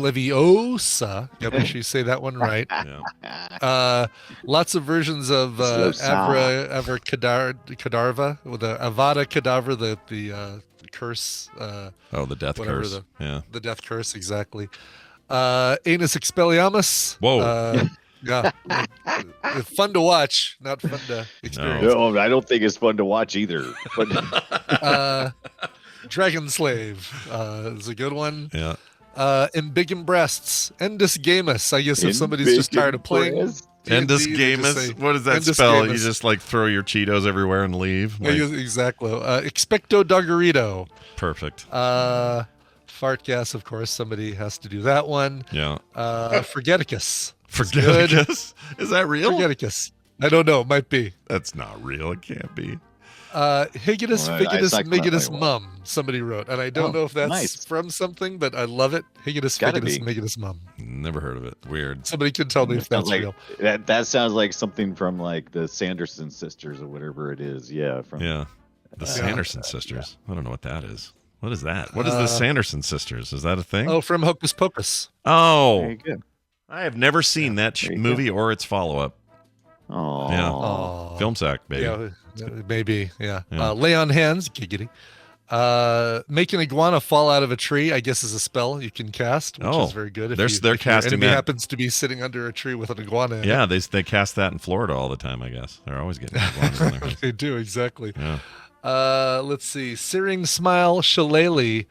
Leviosa. Yeah, make sure you say that one right. Yeah. Lots of versions of Avra Cadarva, with the Avada Kedavra, the curse. The death curse. The death curse, exactly. Anus Expelliarmus. Whoa. Yeah. Fun to watch, not fun to experience. No, I don't think it's fun to watch either. But Dragon Slave is a good one. Yeah. Embiggen Breasts. Endus Gamus. I guess if somebody's just tired of playing. Endus D&D, Gamus? What does that Endus spell? Gamus. You just like throw your Cheetos everywhere and leave? Yeah, exactly. Expecto Doggerito. Perfect. Fart gas, of course. Somebody has to do that one. Yeah. Forgeticus. Forgeticus? Is that real? Forgeticus. I don't know. Might be. That's not real. It can't be. Higitus, Figitus, Migitus, Mum. Somebody wrote, and I don't know if that's from something, but I love it. Higitus, Figitus, Migitus, Mum. Never heard of it. Weird. Somebody can tell me if that's real. That sounds like something from like the Sanderson sisters or whatever it is. Yeah. The Sanderson sisters. I don't know what that is. What is that? What is the Sanderson sisters? Is that a thing? Oh, from Hocus Pocus. Oh. There you go. I have never seen that movie or its follow-up. Oh. Yeah. Film sack, baby. Yeah, maybe. Yeah. Lay on hands. Giggity. Make an iguana fall out of a tree, I guess, is a spell you can cast, which is very good. If they're casting enemy that. happens to be sitting under a tree with an iguana in Yeah, it. they cast that in Florida all the time, I guess. They're always getting iguanas in there. They do, exactly. Yeah. Let's see. Searing Smile Shillelagh.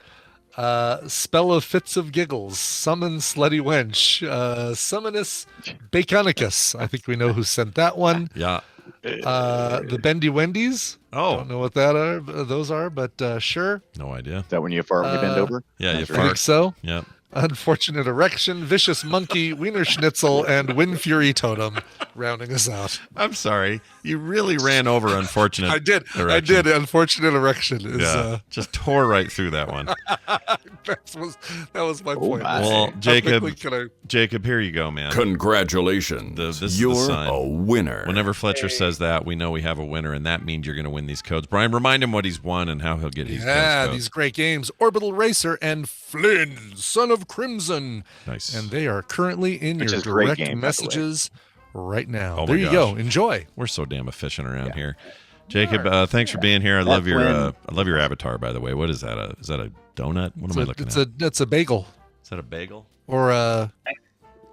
Spell of Fits of Giggles. Summon Slutty Wench. Summonus Baconicus. I think we know who sent that one. Yeah. The Bendy Wendy's. Oh. Don't know what those are, but sure. No idea. Is that when you fart when you bend over? Yeah, you I fart. think so. Yep. Unfortunate Erection, Vicious Monkey, Wiener Schnitzel, and Wind Fury Totem rounding us out. I'm sorry. You really ran over unfortunate. I did. Erection. Unfortunate Erection is just tore right through that one. that was my point. Well, Jacob, here you go, man. Congratulations. This is You're the sign. a winner. Whenever Fletcher says that, we know we have a winner, and that means you're going to win these codes. Brian, remind him what he's won and how he'll get these codes. Yeah, these great games. Orbital Racer and Flynn, Son of Crimson. Nice. And they are currently in your direct messages right now. Oh there you go. Enjoy. We're so damn efficient around here. Jacob, thanks for being here. I love your avatar, by the way. What is that? Is that a donut? What am I looking at? It's a bagel. Is that a bagel? Or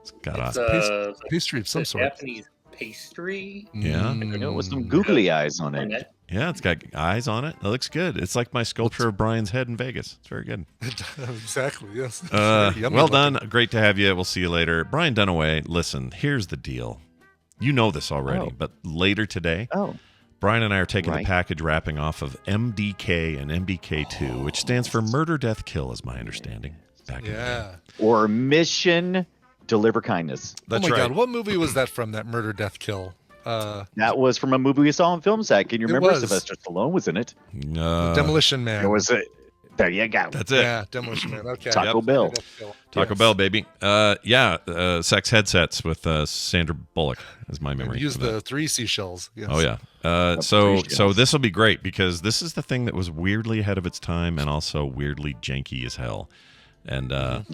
it's got pastry of some sort. Japanese pastry. Yeah. With some googly eyes on it. Yeah, it's got eyes on it. It looks good. It's like my sculpture of Brian's head in Vegas. It's very good. Exactly, yes. Well done. Great to have you. We'll see you later. Brian Dunaway, listen, here's the deal. You know this already, but later today, Brian and I are taking the package wrapping off of MDK and MDK2, which stands for Murder, Death, Kill, is my understanding. Back in the day. Or Mission Deliver Kindness. That's oh my God, what movie was that from, that Murder, Death, Kill? That was from a movie we saw in Film Sack. Can you remember? Sylvester Stallone was in it. Demolition Man. It was there you go. That's it. Yeah, Demolition Man. Okay. Taco Bell. Taco Bell, baby. Sex Headsets with Sandra Bullock is my memory. Use the 3 seashells. Yes. Oh yeah. So this will be great because this is the thing that was weirdly ahead of its time and also weirdly janky as hell. And I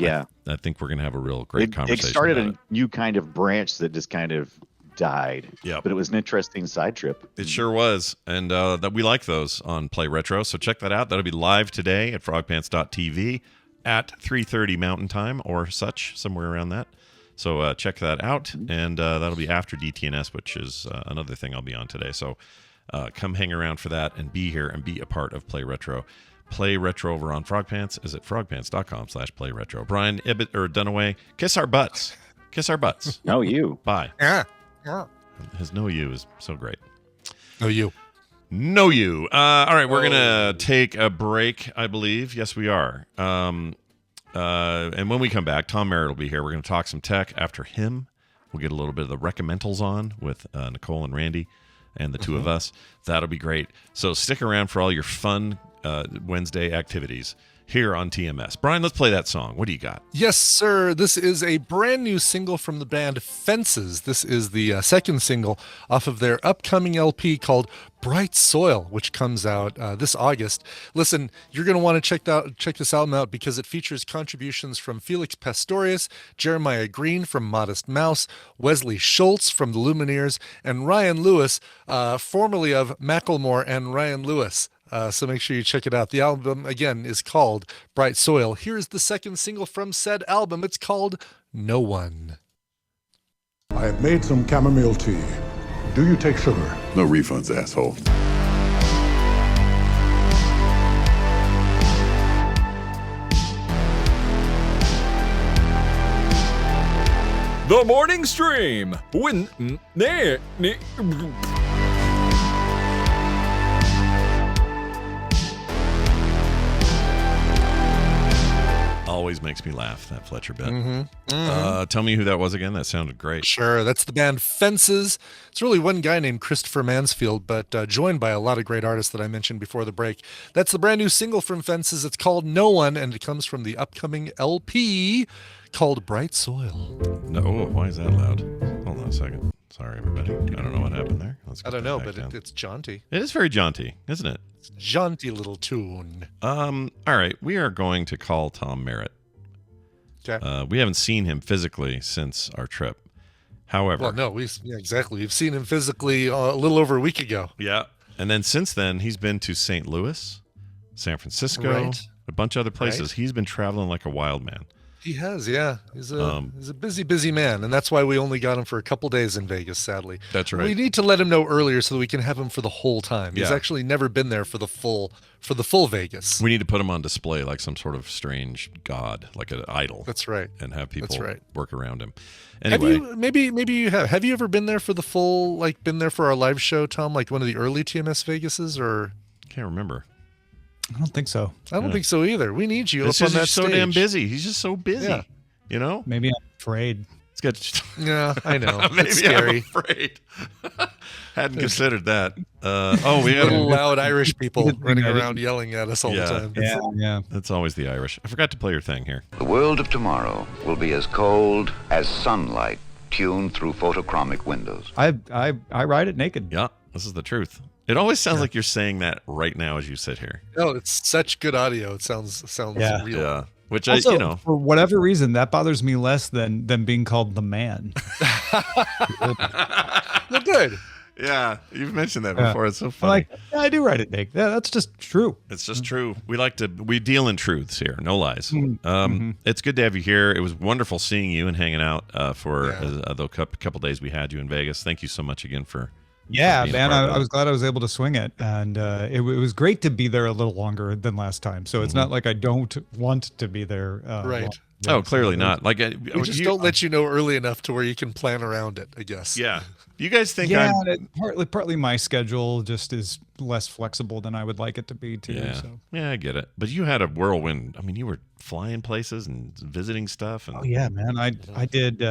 think we're gonna have a real great conversation. It started a new kind of branch that just kind of died. Yep. But it was an interesting side trip. It sure was. And that we like those on Play Retro. So check that out. That'll be live today at frogpants.tv at 3:30 Mountain Time or such, somewhere around that. So check that out. And that'll be after DTNS, which is another thing I'll be on today. So come hang around for that and be here and be a part of Play Retro. Play Retro over on Frog Pants is at frogpants.com/playretro. Brian Dunaway, kiss our butts. Kiss our butts. No, you. Bye. Yeah. His no you is so great. No, you. No you. All right, we're going to take a break, I believe. Yes, we are. And when we come back, Tom Merritt will be here. We're going to talk some tech. After him, we'll get a little bit of the recommendals on with Nicole and Randy and the two of us. That'll be great. So stick around for all your fun Wednesday activities here on TMS. Brian, let's play that song. What do you got? Yes, sir. This is a brand new single from the band Fences. This is the second single off of their upcoming LP called Bright Soil, which comes out this August. Listen, you're going to want to check this album out because it features contributions from Felix Pastorius, Jeremiah Green from Modest Mouse, Wesley Schultz from the Lumineers, and Ryan Lewis, formerly of Macklemore and Ryan Lewis. So make sure you check it out. The album, again, is called Bright Soil. Here's the second single from said album. It's called No One. I have made some chamomile tea. Do you take sugar? No refunds, asshole. The Morning Stream. Always makes me laugh, that Fletcher bit. Tell me who that was again. That sounded great. Sure, that's the band Fences. It's really one guy named Christopher Mansfield, but joined by a lot of great artists that I mentioned before the break. That's the brand new single from Fences. It's called No One, and it comes from the upcoming LP called Bright Soil. No, why is that loud? Hold on a second. Sorry, everybody. I don't know what happened there. I don't know, but it's jaunty. It is very jaunty, isn't it? It's a jaunty little tune. All right, we are going to call Tom Merritt. Okay. We haven't seen him physically since our trip. However, well, no, exactly. We've seen him physically a little over a week ago. Yeah, and then since then, he's been to St. Louis, San Francisco, a bunch of other places. Right. He's been traveling like a wild man. He has, yeah. He's a busy man, and that's why we only got him for a couple days in Vegas, sadly. That's right. We need to let him know earlier so that we can have him for the whole time. He's actually never been there for the full Vegas. We need to put him on display like some sort of strange god, like an idol. That's right. And have people work around him. Anyway, maybe you have. Have you ever been there for the full, like been there for our live show, Tom, like one of the early TMS Vegases, or? Can't remember. I don't think so. I don't think so either. We need you up on that stage. So damn busy. He's just so busy. Yeah. You know? Maybe I'm afraid. It's got. Yeah, I know. Maybe it's scary. I'm afraid. Hadn't considered that. We had little loud Irish people running around yelling at us all the time. Yeah. That's always the Irish. I forgot to play your thing here. The world of tomorrow will be as cold as sunlight tuned through photochromic windows. I ride it naked. Yeah, this is the truth. It always sounds like you're saying that right now as you sit here. No, it's such good audio. It sounds real. Yeah. Which also, for whatever reason, that bothers me less than being called the man. Well, good. Yeah, you've mentioned that before. It's so funny. I do write it naked. Yeah, that's just true. It's just true. We deal in truths here, no lies. It's good to have you here. It was wonderful seeing you and hanging out for the couple days we had you in Vegas. Thank you so much again for. Yeah, man, I was glad I was able to swing it, and it was great to be there a little longer than last time. So it's not like I don't want to be there. Right. Oh, clearly not. Like we just don't let you know early enough to where you can plan around it, I guess. Yeah. You guys think partly my schedule just is less flexible than I would like it to be too. Yeah. So. Yeah, I get it. But you had a whirlwind. I mean, you were flying places and visiting stuff. And... Oh yeah, man. I did.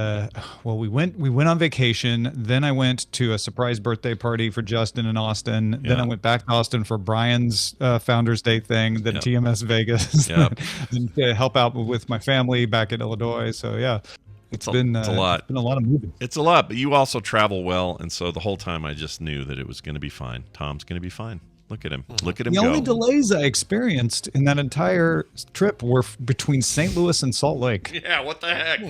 Well, we went on vacation. Then I went to a surprise birthday party for Justin in Austin. Then I went back to Austin for Brian's Founders Day thing. Then TMS Vegas. And to help out with my family back in Illinois. So yeah. It's been a lot. It's been a lot of moving. It's a lot, but you also travel well, and so the whole time I just knew that it was going to be fine. Tom's going to be fine. Look at him. Look at him go. The only delays I experienced in that entire trip were between St. Louis and Salt Lake. Yeah, what the heck?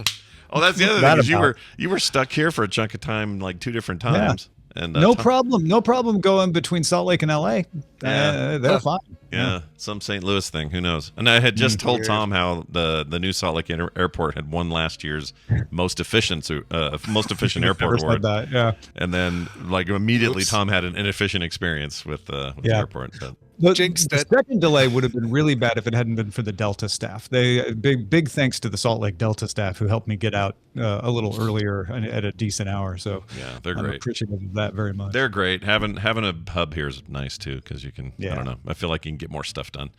Oh, that's the other thing. Is you were stuck here for a chunk of time, like 2 different times. And no problem going between Salt Lake and LA. They're fine. Yeah, some St. Louis thing. Who knows? And I had just told Tom how the new Salt Lake Airport had won last year's most efficient airport award. That, yeah. And then, like, immediately, Tom had an inefficient experience with the airport. But. The second delay would have been really bad if it hadn't been for the Delta staff. Big thanks to the Salt Lake Delta staff who helped me get out a little earlier at a decent hour. So yeah, they're I'm great. Appreciative of that very much. They're great. Having a hub here is nice too, because you can. I don't know. I feel like you can get more stuff done.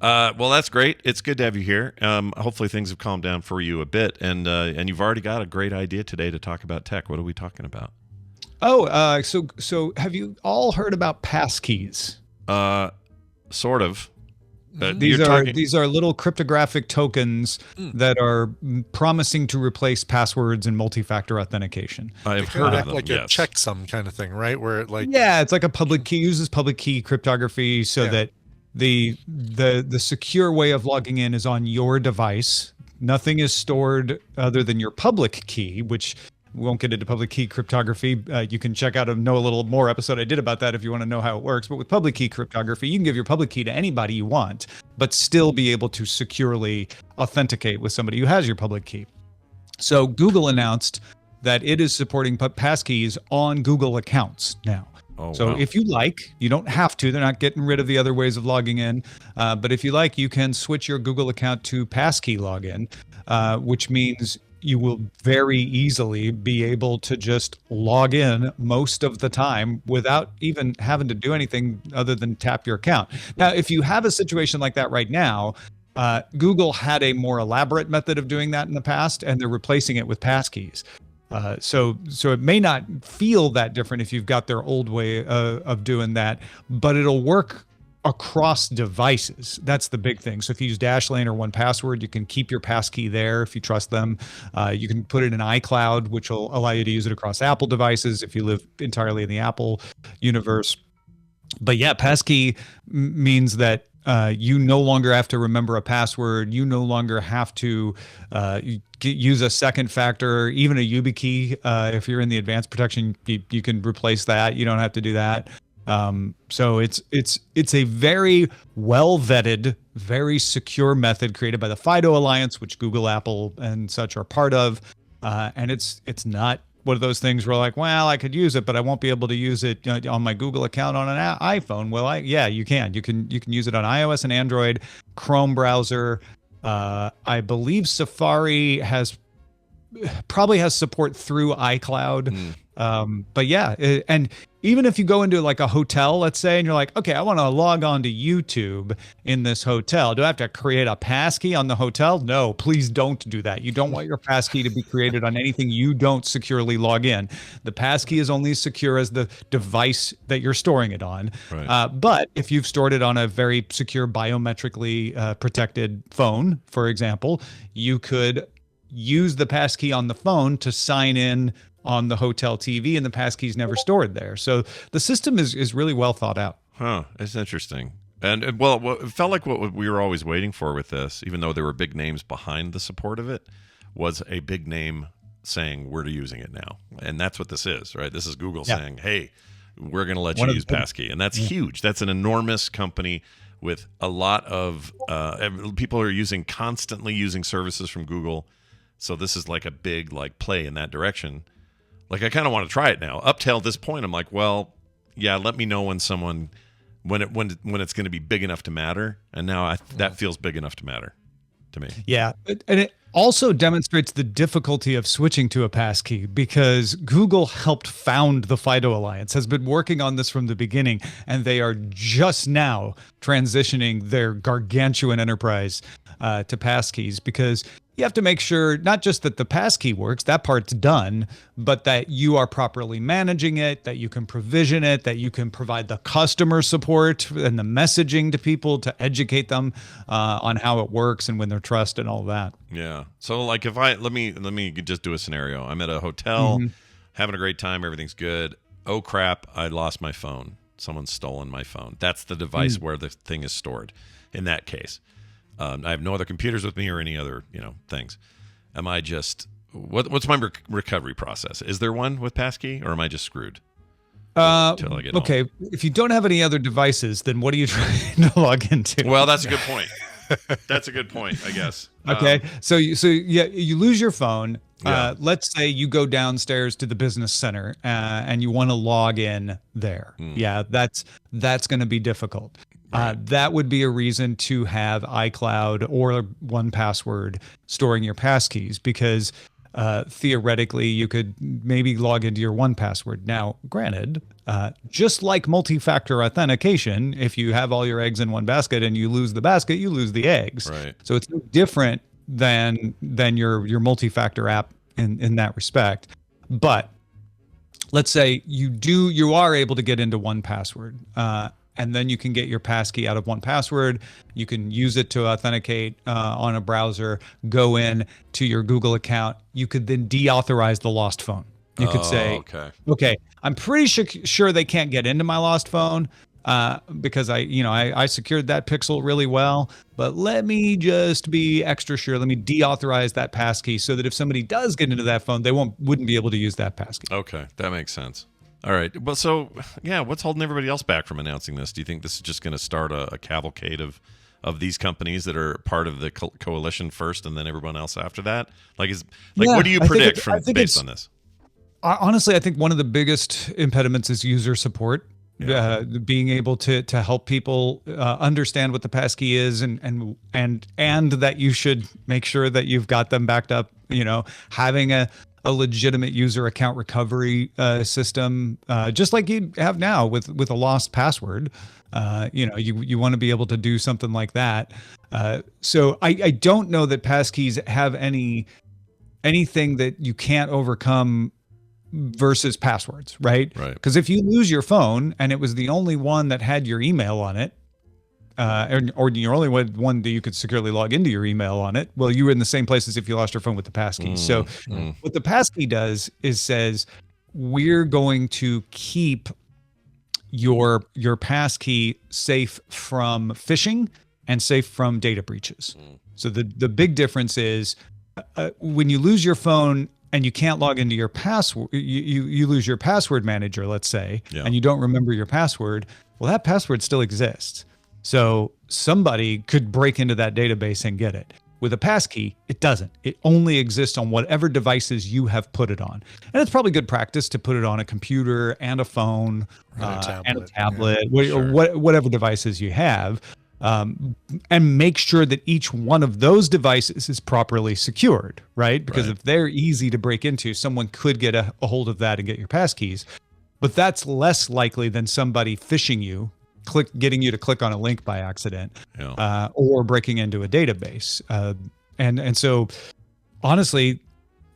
Well, that's great. It's good to have you here. Hopefully things have calmed down for you a bit, and you've already got a great idea today to talk about tech. What are we talking about? Oh, so have you all heard about passkeys? Sort of. These are little cryptographic tokens that are promising to replace passwords and multi-factor authentication. I've heard of them, like a checksum kind of thing, right? Where it it's like a public key, uses public key cryptography so that the secure way of logging in is on your device. Nothing is stored other than your public key, which we won't get into public key cryptography. You can check out know a little more episode I did about that if you want to know how it works. But with public key cryptography, you can give your public key to anybody you want, but still be able to securely authenticate with somebody who has your public key. So Google announced that it is supporting passkeys on Google accounts now. Oh, so wow. if you like, you don't have to. They're not getting rid of the other ways of logging in. But if you like, you can switch your Google account to passkey login, which means you will very easily be able to just log in most of the time without even having to do anything other than tap your account. Now, if you have a situation like that right now, Google had a more elaborate method of doing that in the past, and they're replacing it with passkeys. So it may not feel that different if you've got their old way of doing that, but it'll work across devices. That's the big thing. So if you use Dashlane or 1Password, you can keep your passkey there if you trust them. You can put it in iCloud, which will allow you to use it across Apple devices if you live entirely in the Apple universe. But yeah, passkey means that you no longer have to remember a password. You no longer have to use a second factor, even a YubiKey. If you're in the advanced protection, you can replace that. You don't have to do that. So it's a very well vetted, very secure method created by the FIDO Alliance, which Google, Apple, and such are part of. And it's not one of those things where like, well, I could use it, but I won't be able to use it on my Google account on an iPhone. Well, yeah, you can. You can use it on iOS and Android, Chrome browser. I believe Safari probably has support through iCloud. But yeah, and even if you go into like a hotel, let's say, and you're like, okay, I want to log on to YouTube in this hotel. Do I have to create a passkey on the hotel? No, please don't do that. You don't want your passkey to be created on anything you don't securely log in. The passkey is only as secure as the device that you're storing it on. Right. But if you've stored it on a very secure biometrically protected phone, for example, you could use the passkey on the phone to sign in on the hotel TV, and the passkey's never stored there. So the system is really well thought out. Huh, it's interesting. And well, it felt like what we were always waiting for with this, even though there were big names behind the support of it, was a big name saying we're using it now. And that's what this is, right? This is Google saying, hey, we're going to let you use passkey. And that's huge. That's an enormous company with a lot of people are constantly using services from Google. So this is like a big play in that direction. Like, I kind of want to try it now. Up till this point, I'm like, well, yeah, let me know when it's going to be big enough to matter. And now that feels big enough to matter to me. Yeah, and it also demonstrates the difficulty of switching to a passkey because Google helped found the FIDO Alliance, has been working on this from the beginning, and they are just now transitioning their gargantuan enterprise to passkeys because you have to make sure not just that the passkey works, that part's done, but that you are properly managing it, that you can provision it, that you can provide the customer support and the messaging to people to educate them on how it works and when they're trust and all that. Yeah. So like if let me just do a scenario. I'm at a hotel, having a great time, everything's good. Oh crap, I lost my phone. Someone's stolen my phone. That's the device where the thing is stored in that case. I have no other computers with me or any other, things. Am I just what's my recovery process? Is there one with passkey, or am I just screwed? Till I get okay, home? if you don't have any other devices, then what are you trying to log into? Well, that's a good point. That's a good point, I guess. Okay, so you lose your phone. Yeah. Let's say you go downstairs to the business center and you want to log in there. Yeah, that's going to be difficult. Right. That would be a reason to have iCloud or 1Password storing your passkeys, because theoretically you could maybe log into your 1Password. Now, granted, just like multi-factor authentication, if you have all your eggs in one basket and you lose the basket, you lose the eggs. Right. So it's no different than your multi-factor app in that respect. But let's say you are able to get into 1Password, and then you can get your passkey out of 1Password. You can use it to authenticate on a browser, go in to your Google account. You could then deauthorize the lost phone. You could say, okay, I'm pretty sure they can't get into my lost phone because I secured that pixel really well, but let me just be extra sure. Let me deauthorize that passkey so that if somebody does get into that phone, they wouldn't be able to use that passkey. Okay, that makes sense. All right. Well, so, yeah, what's holding everybody else back from announcing this? Do you think this is just going to start a cavalcade of these companies that are part of the coalition first and then everyone else after that? What do you predict based on this? Honestly, I think one of the biggest impediments is user support. Yeah. Being able to help people understand what the passkey is and that you should make sure that you've got them backed up, having a legitimate user account recovery system, just like you have now with a lost password. You want to be able to do something like that. So I don't know that passkeys have anything that you can't overcome versus passwords, right? Because if you lose your phone and it was the only one that had your email on it, or your only one that you could securely log into your email on it, well, you were in the same place as if you lost your phone with the passkey. So what the passkey does is says, we're going to keep your passkey safe from phishing and safe from data breaches. So the big difference is when you lose your phone and you can't log into your password, you lose your password manager, let's say, and you don't remember your password, well, that password still exists. So somebody could break into that database and get it. With a passkey, it doesn't. It only exists on whatever devices you have put it on. And it's probably good practice to put it on a computer and a phone and a tablet, whatever devices you have. And make sure that each one of those devices is properly secured, right? Because if they're easy to break into, someone could get a hold of that and get your passkeys. But that's less likely than somebody phishing you, getting you to click on a link by accident, or breaking into a database. And so, honestly,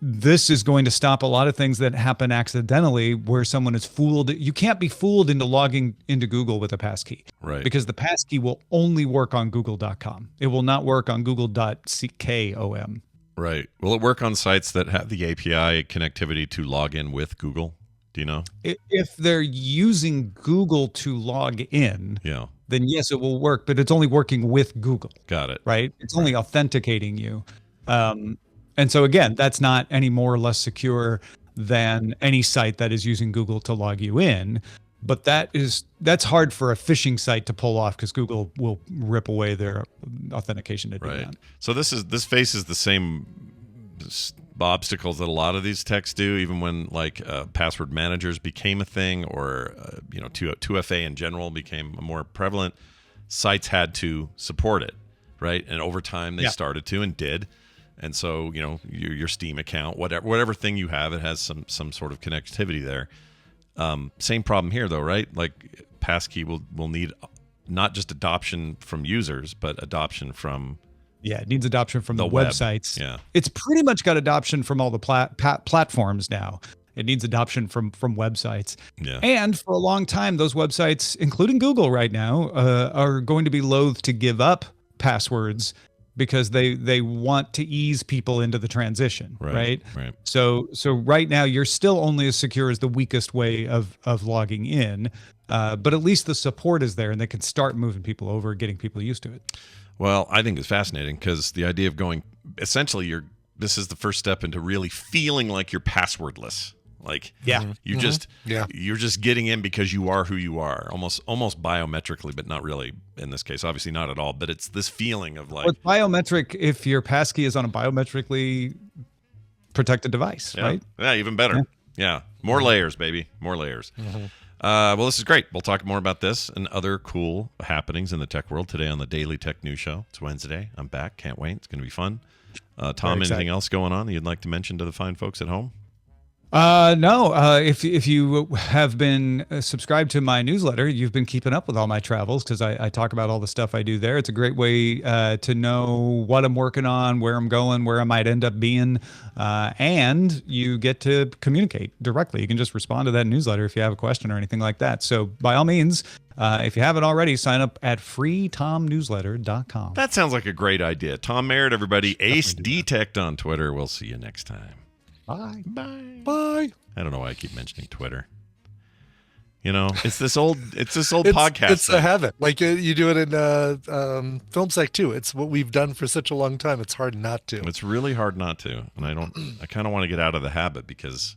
this is going to stop a lot of things that happen accidentally where someone is fooled. You can't be fooled into logging into Google with a passkey, right? Because the passkey will only work on google.com. It will not work on google.com. Right. Will it work on sites that have the API connectivity to log in with Google? Do you know? If they're using Google to log in, then yes, it will work, but it's only working with Google. Got it. Right? It's only authenticating you. And so again, that's not any more or less secure than any site that is using Google to log you in. But that's hard for a phishing site to pull off because Google will rip away their authentication to do that. So this faces the same obstacles that a lot of these techs do, even when password managers became a thing, or 2FA in general became more prevalent. Sites had to support it, right? And over time they started to and did. And so, your Steam account, whatever thing you have, it has some sort of connectivity there. Same problem here, though, right? Like, passkey will need not just adoption from users, but adoption from... Yeah, it needs adoption from the websites. Yeah. It's pretty much got adoption from all the platforms now. It needs adoption from websites. Yeah. And for a long time, those websites, including Google right now, are going to be loath to give up passwords because they want to ease people into the transition, right? So right now you're still only as secure as the weakest way of logging in, but at least the support is there and they can start moving people over, getting people used to it. Well, I think it's fascinating because the idea of going, essentially this is the first step into really feeling like you're passwordless. Like you're just getting in because you are who you are, almost biometrically, but not really in this case. Obviously not at all, but it's this feeling of like, well, it's biometric if your passkey is on a biometrically protected device, right? Yeah, even better. Yeah. More layers, baby. More layers. Well, this is great. We'll talk more about this and other cool happenings in the tech world today on the Daily Tech News Show. It's Wednesday. I'm back. Can't wait. It's going to be fun. Tom, anything else going on that you'd like to mention to the fine folks at home? No. If you have been subscribed to my newsletter, you've been keeping up with all my travels because I talk about all the stuff I do there. It's a great way to know what I'm working on, where I'm going, where I might end up being, and you get to communicate directly. You can just respond to that newsletter if you have a question or anything like that. So by all means, if you haven't already, sign up at freetomnewsletter.com. That sounds like a great idea. Tom Merritt, everybody. Ace Detect on Twitter. We'll see you next time. Bye. Bye. I don't know why I keep mentioning Twitter. You know, it's this old podcast. It's a habit. Like you do it in film psych too. It's what we've done for such a long time. It's hard not to. It's really hard not to. And I kind of want to get out of the habit because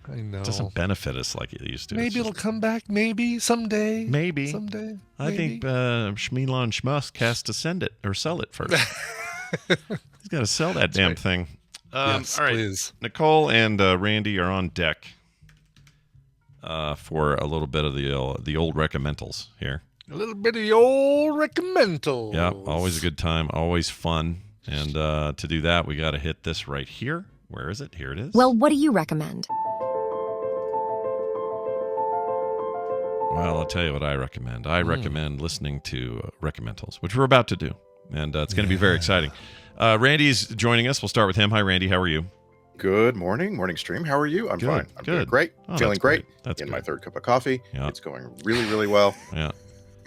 I know it doesn't benefit us like it used to. Maybe it'll come back. Maybe someday. Maybe someday. I think Schmeelon Schmusk has to send it or sell it first. He's got to sell that damn thing. Yes, all right, please. Nicole and Randy are on deck for a little bit of the old recommendals here. A little bit of the old recommendals. Yeah, always a good time, always fun. And to do that, we got to hit this right here. Where is it? Here it is. Well, what do you recommend? Well, I'll tell you what I recommend. I recommend listening to recommendals, which we're about to do, and it's going to be very exciting. Randy's joining us. We'll start with him. Hi, Randy. How are you? Good morning stream. How are you? I'm fine. I'm doing great. Feeling great. That's in good. my third cup of coffee. Yeah. It's going really, really well. Yeah.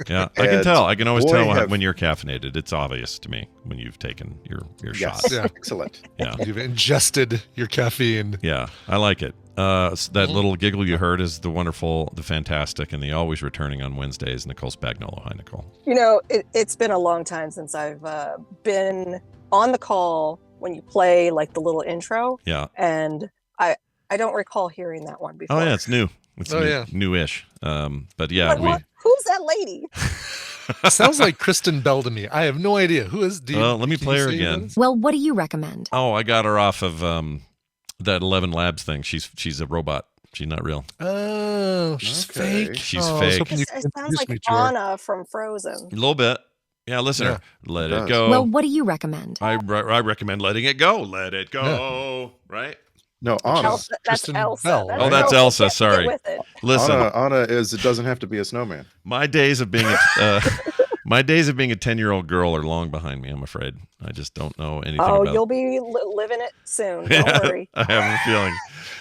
I can tell. I can always tell when you're caffeinated. It's obvious to me when you've taken your shots. Yeah. Excellent. Yeah. You've ingested your caffeine. Yeah, I like it. That little giggle you heard is the wonderful, the fantastic, and the always returning on Wednesdays, Nicole Spagnolo. Hi, Nicole. You know, it's been a long time since I've been on the call when you play like the little intro. Yeah. And I don't recall hearing that one before. Oh yeah, it's new. It's newish. But yeah, who's that lady? Sounds like Kristen Bell to me. I have no idea who is. Let me play her again. Well, what do you recommend? Oh, I got her off of that 11 Labs thing. She's a robot. She's not real. Oh, she's fake. She's fake. It sounds like Anna from Frozen. A little bit. Yeah, listen to her. Let it go. Well, what do you recommend? I recommend letting it go. Let it go. Yeah. Right? No, Anna. That's Elsa. Bell, right? That's Elsa. Sorry. Listen, Anna is. It doesn't have to be a snowman. My days of being a 10-year-old girl are long behind me. I'm afraid. I just don't know anything. Oh, about you'll be living it soon. Don't worry. I have a feeling.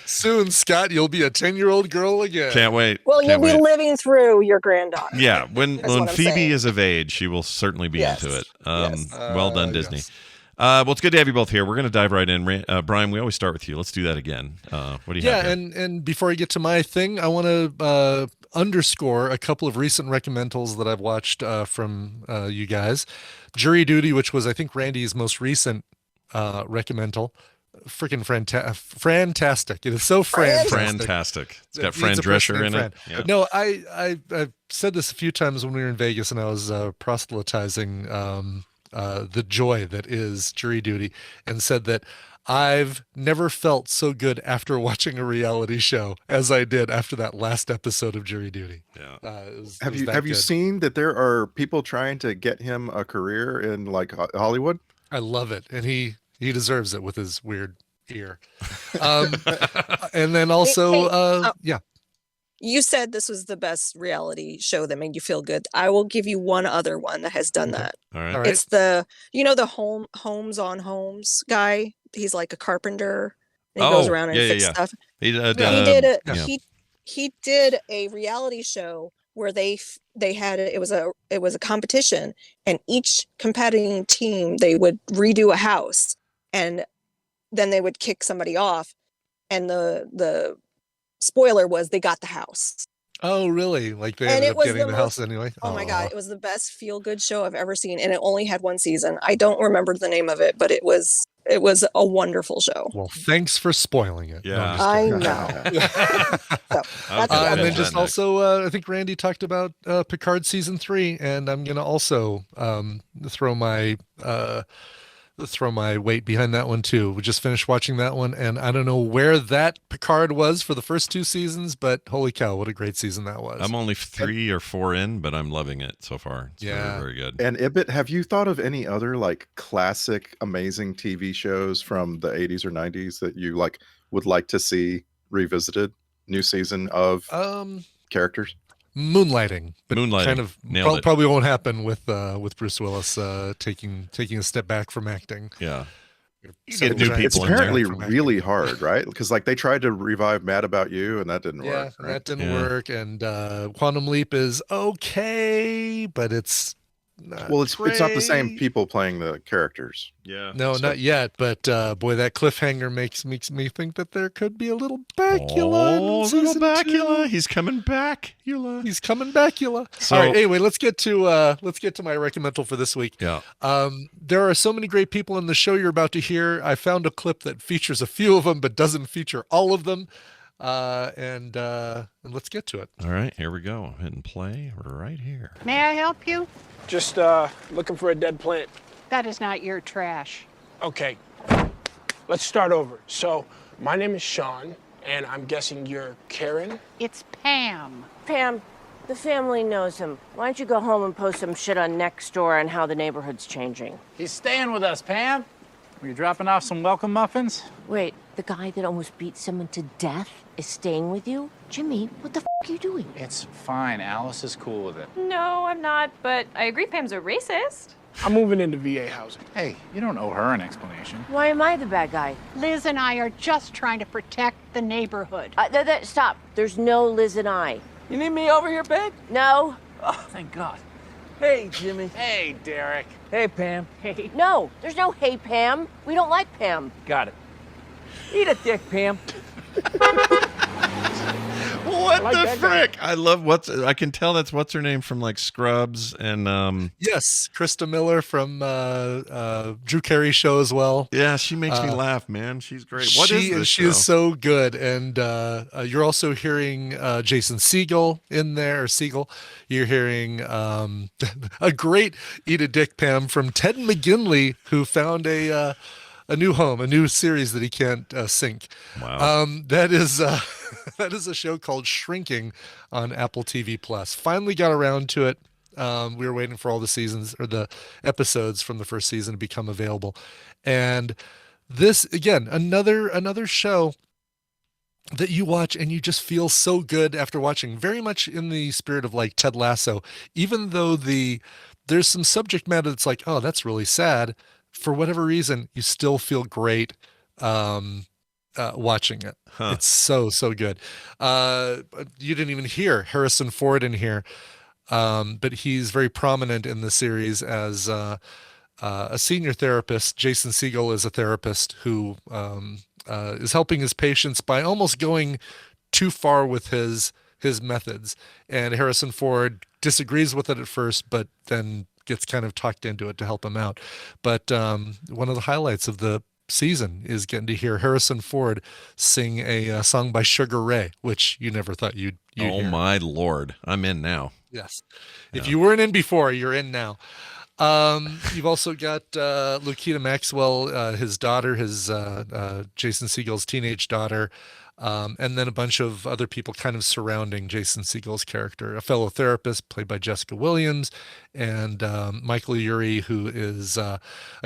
Soon, Scott, you'll be a 10-year-old girl again. Can't wait. Well, you'll be living through your granddaughter. Yeah, when Phoebe is of age, she will certainly be into it. Well done, Disney. Yes. Well, it's good to have you both here. We're going to dive right in. Brian, we always start with you. Let's do that again. What do you have here? and before I get to my thing, I want to underscore a couple of recent recommendals that I've watched from you guys. Jury Duty, which was, I think, Randy's most recent recommendal. Freaking fantastic. It is so fantastic. It's got Fran Drescher in it. Yeah. No, I've said this a few times when we were in Vegas and I was proselytizing the joy that is Jury Duty, and said that I've never felt so good after watching a reality show as I did after that last episode of Jury Duty. Yeah. Have you seen that there are people trying to get him a career in like Hollywood? I love it, and he deserves it with his weird ear. And then also, yeah. You said this was the best reality show that made you feel good. I will give you one other one that has done that. All right. It's the Homes on Homes guy. He's like a carpenter. And he goes around and fixes stuff. He did a reality show where they had it was a competition, and each competing team, they would redo a house, and then they would kick somebody off, and the spoiler was they got the house. Oh, really? Like they ended up getting the house anyway? Oh my God. It was the best feel-good show I've ever seen. And it only had one season. I don't remember the name of it, but it was it was a wonderful show. Well, thanks for spoiling it. Yeah. No, I know. So, and then just also, I think Randy talked about Picard season 3, and I'm gonna also throw my weight behind that one too. We just finished watching that one, and I don't know where that Picard was for the first 2 seasons, but holy cow, what a great season that was. I'm only 3 or 4 in, but I'm loving it so far. It's very, very good. And Ibit, have you thought of any other like classic, amazing TV shows from the 80s or 90s that you like would like to see revisited? New season of characters? Moonlighting, but Moonlighting. kind of probably won't happen with Bruce Willis taking a step back from acting. Yeah, It's apparently really hard, right? Because like they tried to revive Mad About You, and that didn't work. Yeah, right? that didn't work. And Quantum Leap is okay, but it's not it's not the same people playing the characters. Yeah, no, not yet. But boy, that cliffhanger makes me think that there could be a little Bakula. Oh, little Bakula, he's coming back. He's coming back. So, all right. Anyway, let's get to my recommendal for this week. Yeah. There are so many great people in the show you're about to hear. I found a clip that features a few of them, but doesn't feature all of them. And let's get to it. All right, here we go. Hit and play right here. May I help you? Just looking for a dead plant. That is not your trash. Okay, let's start over. So, my name is Sean, and I'm guessing you're Karen? It's Pam. Pam, the family knows him. Why don't you go home and post some shit on Nextdoor on how the neighborhood's changing? He's staying with us, Pam. Were you dropping off some welcome muffins? Wait, the guy that almost beat someone to death is staying with you? Jimmy, what the f*** are you doing? It's fine. Alice is cool with it. No, I'm not, but I agree Pam's a racist. I'm moving into VA housing. Hey, you don't owe her an explanation. Why am I the bad guy? Liz and I are just trying to protect the neighborhood. Stop. There's no Liz and I. You need me over here, babe? No. Oh, thank God. Hey, Jimmy. Hey, Derek. Hey, Pam. Hey. No, there's no hey, Pam. We don't like Pam. Got it. Eat a dick, Pam. What the frick? I love I can tell that's what's her name from like Scrubs and yes, Krista Miller from Drew Carey's show as well. Yeah, she makes me laugh, man. She's great. What is this She show? is so good. And you're also hearing Jason Segel in there, or Segel. You're hearing a great Eat a Dick Pam from Ted McGinley, who found a new home, a new series that he can't sink. Wow. That is a show called Shrinking on Apple TV Plus. Finally got around to it. We were waiting for all the seasons or the episodes from the first season to become available. And this, again, another show that you watch and you just feel so good after watching, very much in the spirit of like Ted Lasso, even though there's some subject matter that's like, oh, that's really sad. For whatever reason, you still feel great watching it. Huh. It's so good. You didn't even hear Harrison Ford in here, but he's very prominent in the series as a senior therapist. Jason Segel is a therapist who is helping his patients by almost going too far with his methods. And Harrison Ford disagrees with it at first, but then gets kind of talked into it to help him out. But one of the highlights of the season is getting to hear Harrison Ford sing a song by Sugar Ray, which you never thought you'd oh hear. My Lord, I'm in now. Yes. If you weren't in before, you're in now. You've also got Lukita Maxwell, his daughter, Jason Segel's teenage daughter, and then a bunch of other people kind of surrounding Jason Segel's character, a fellow therapist played by Jessica Williams, and Michael Urie, who is a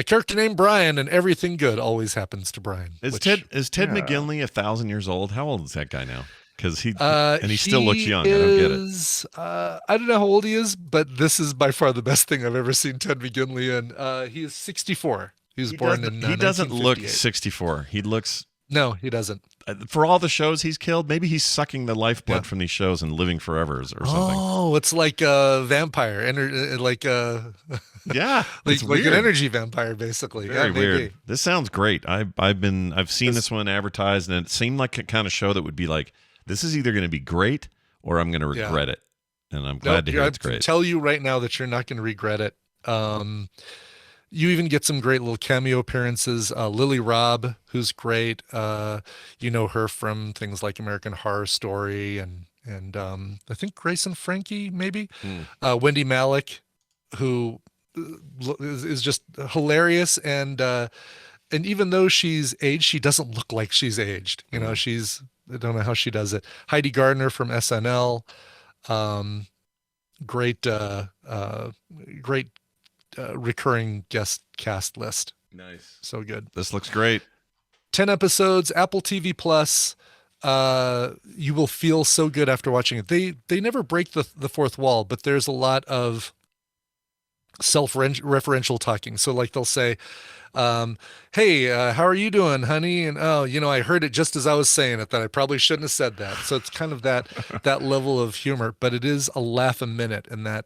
character named Brian, and everything good always happens to Brian. Is Ted McGinley 1,000 years old? How old is that guy now? Because he still looks young. I don't get it. I don't know how old he is, but this is by far the best thing I've ever seen Ted McGinley in. He is 64. He was born in He doesn't look 1958. 64. He looks... No, he doesn't. For all the shows he's killed, maybe he's sucking the lifeblood from these shows and living forever or something. Oh, it's like a vampire, like yeah, like an energy vampire, basically. Very maybe. weird. This sounds great. I've seen this one advertised, and it seemed like a kind of show that would be like, this is either going to be great or I'm going to regret it. And I'm glad to hear it's great. I tell you right now that you're not going to regret it. you even get some great little cameo appearances. Lily Robb, who's great. You know her from things like American Horror Story and I think Grace and Frankie, maybe. Wendy Malick, who is just hilarious, and even though she's aged, she doesn't look like she's aged. You know, I don't know how she does it. Heidi Gardner from SNL. Great recurring guest cast list. Nice. So good. This looks great. 10 episodes, Apple TV Plus. You will feel so good after watching it. They never break the fourth wall, but there's a lot of self-referential talking. So like they'll say, hey, how are you doing, honey? And oh, you know, I heard it just as I was saying it that I probably shouldn't have said that. So it's kind of that level of humor, but it is a laugh a minute, and that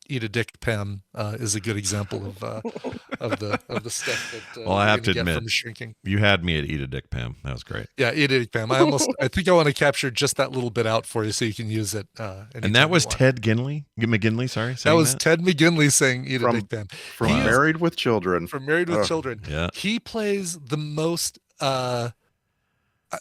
Eat a Dick, Pam is a good example of the stuff that well, I have to get admit, from shrinking. You had me at Eat a Dick, Pam. That was great. Yeah, Eat a Dick, Pam. I think I want to capture just that little bit out for you so you can use it. And that was Ted McGinley, sorry. That was Ted McGinley saying Eat a Dick, Pam. From Married with Children. From Married with Children. Yeah. He plays the most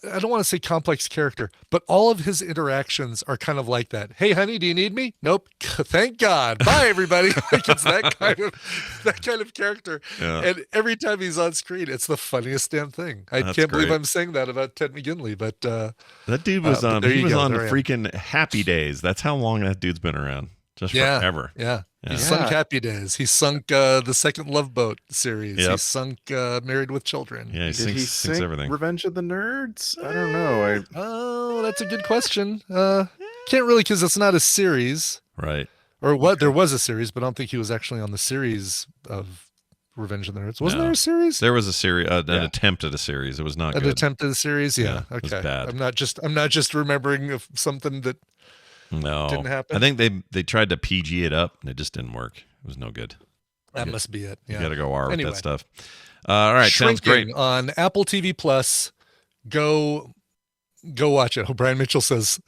I don't want to say complex character, but all of his interactions are kind of like that. Hey, honey, do you need me? Nope. Thank God. Bye, everybody. Like it's that kind of character. Yeah. And every time he's on screen, it's the funniest damn thing. I can't believe I'm saying that about Ted McGinley, but that dude was on. He was on the freaking Happy Days. That's how long that dude's been around. Just forever. Yeah. He sunk Happy Days. He sunk the second Love Boat series. Yep. He sunk Married with Children. Yeah, he sings everything. Revenge of the Nerds? I don't know. Oh, that's a good question. Can't really, because it's not a series. Right. Or what? There was a series, but I don't think he was actually on the series of Revenge of the Nerds. Wasn't there a series? There was a series, an attempt at a series. It was not good. An attempt at a series? Yeah. It Okay. was bad. I'm not just remembering of something that didn't happen. I think they tried to PG it up and it just didn't work. It was no good. That must be it. Yeah. You got to go R with that stuff. All right. Shrinking sounds great. On Apple TV Plus. Go watch it. Brian Mitchell says,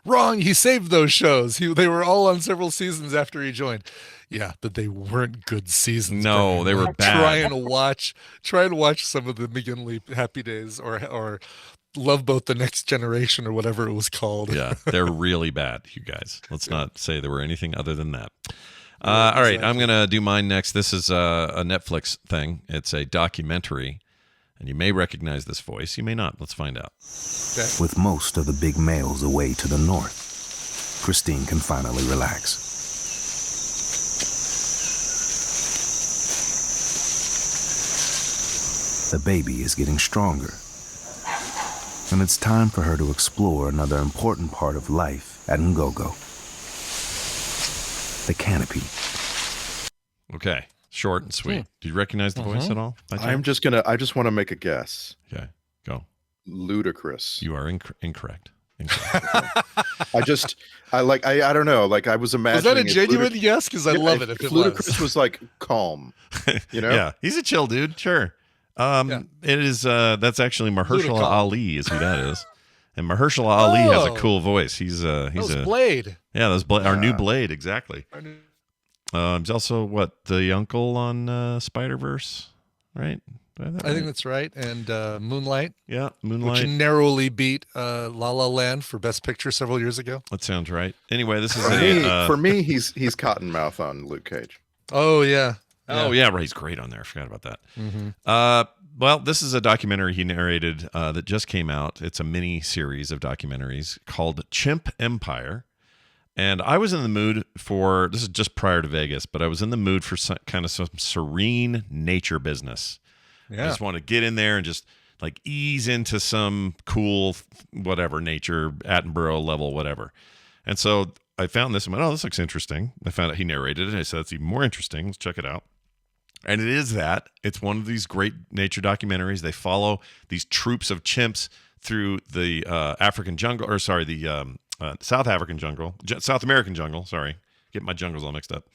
wrong. He saved those shows. They were all on several seasons after he joined. Yeah, but they weren't good seasons. No, Brian. they were bad. Try and watch some of the McGinley Happy Days or Love Boat: The Next Generation or whatever it was called. Yeah, they're really bad, you guys. Let's not say there were anything other than that. All right, I'm going to do mine next. This is a Netflix thing. It's a documentary, and you may recognize this voice. You may not. Let's find out. Okay. With most of the big males away to the north, Christine can finally relax. The baby is getting stronger, and it's time for her to explore another important part of life at Ngogo. The canopy. Okay, short and sweet. Do you recognize the voice at all? I just want to make a guess. Okay, go. Ludicrous. You are incorrect. I don't know. Like I was imagining. Was that a genuine yes? Because I love it. If it Ludicrous was like calm. You know? Yeah, he's a chill dude. Sure. It is. That's actually Mahershala Ali is who that is, and Mahershala Ali has a cool voice. He's Blade. Yeah, that's Blade. Our new Blade, exactly. He's also the uncle on Spider-Verse, right? I think that's right. And Moonlight. Yeah, Moonlight. Which narrowly beat La La Land for Best Picture several years ago. That sounds right. Anyway, this is for me. He's Cottonmouth on Luke Cage. Oh yeah. Oh yeah, right. He's great on there. I forgot about that. Mm-hmm. Well, this is a documentary he narrated that just came out. It's a mini series of documentaries called Chimp Empire. And I was in the mood for, this is just prior to Vegas, but I was in the mood for some serene nature business. Yeah. I just want to get in there and just like ease into some cool, whatever, nature, Attenborough level, whatever. And so I found this and went, oh, this looks interesting. I found out he narrated it. And I said, that's even more interesting. Let's check it out. And it is that. It's one of these great nature documentaries. They follow these troops of chimps through the African jungle, or sorry, the South American jungle. Sorry, get my jungles all mixed up.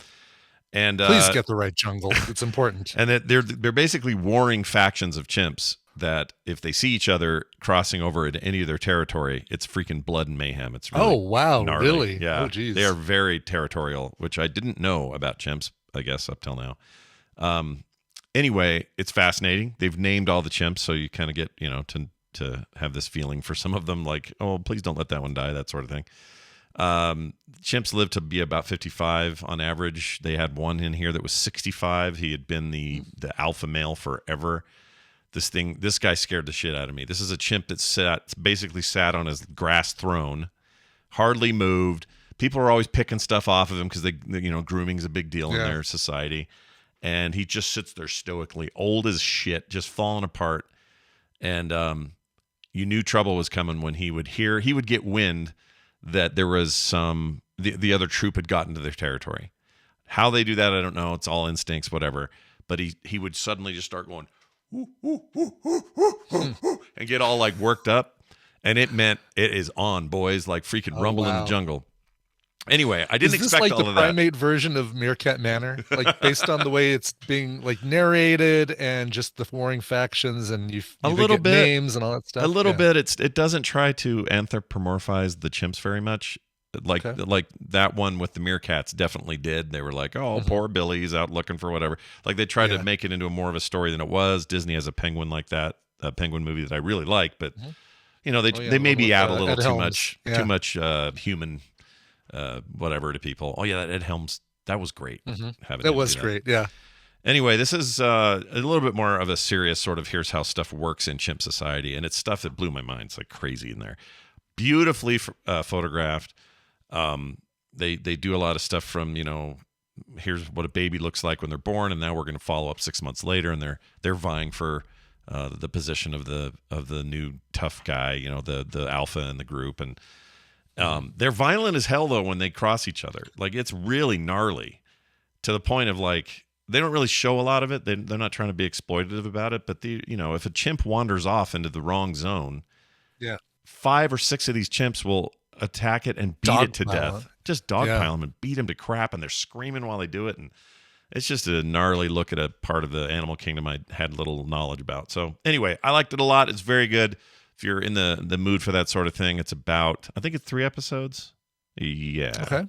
And please get the right jungle. It's important. And they're basically warring factions of chimps that if they see each other crossing over into any of their territory, it's freaking blood and mayhem. It's really gnarly. Really? Yeah. Oh, geez. They are very territorial, which I didn't know about chimps, I guess, up till now. Anyway, it's fascinating. They've named all the chimps, so you kind of get, to have this feeling for some of them, like, oh, please don't let that one die, that sort of thing. Chimps live to be about 55 on average. They had one in here that was 65. He had been the alpha male forever. This guy scared the shit out of me. This is a chimp that basically sat on his grass throne, hardly moved. People are always picking stuff off of him because grooming's a big deal in their society. And he just sits there stoically, old as shit, just falling apart. And you knew trouble was coming when he would get wind that there was the other troop had gotten to their territory. How they do that, I don't know. It's all instincts, whatever. But he would suddenly just start going, and get all like worked up. And it meant it is on, boys, like freaking rumble in the jungle. Anyway, I didn't expect all of that. Is this like the primate version of Meerkat Manor? Like based on the way it's being like narrated and just the warring factions and you get names and all that stuff? A little bit. It doesn't try to anthropomorphize the chimps very much. Like that one with the meerkats definitely did. They were like, oh, poor Billy's out looking for whatever. Like they tried to make it into more of a story than it was. Disney has a penguin like that, a penguin movie that I really like, but they maybe add a little too much human whatever to people. Oh yeah, that Ed Helms, that was great. That was great. Yeah. Anyway, this is a little bit more of a serious sort of here's how stuff works in chimp society, and it's stuff that blew my mind. It's like crazy in there. Beautifully photographed. They do a lot of stuff from here's what a baby looks like when they're born, and now we're going to follow up 6 months later, and they're vying for the position of the new tough guy, the alpha in the group, and they're violent as hell though when they cross each other. Like it's really gnarly to the point of like they don't really show a lot of it. They're not trying to be exploitative about it, but if a chimp wanders off into the wrong zone, 5 or 6 of these chimps will attack it and beat it to death. Just dogpile them and beat them to crap, and they're screaming while they do it, and it's just a gnarly look at a part of the animal kingdom I had little knowledge about. So anyway, I liked it a lot. It's very good. If you're in the mood for that sort of thing, it's about, I think it's 3 episodes. Yeah. Okay.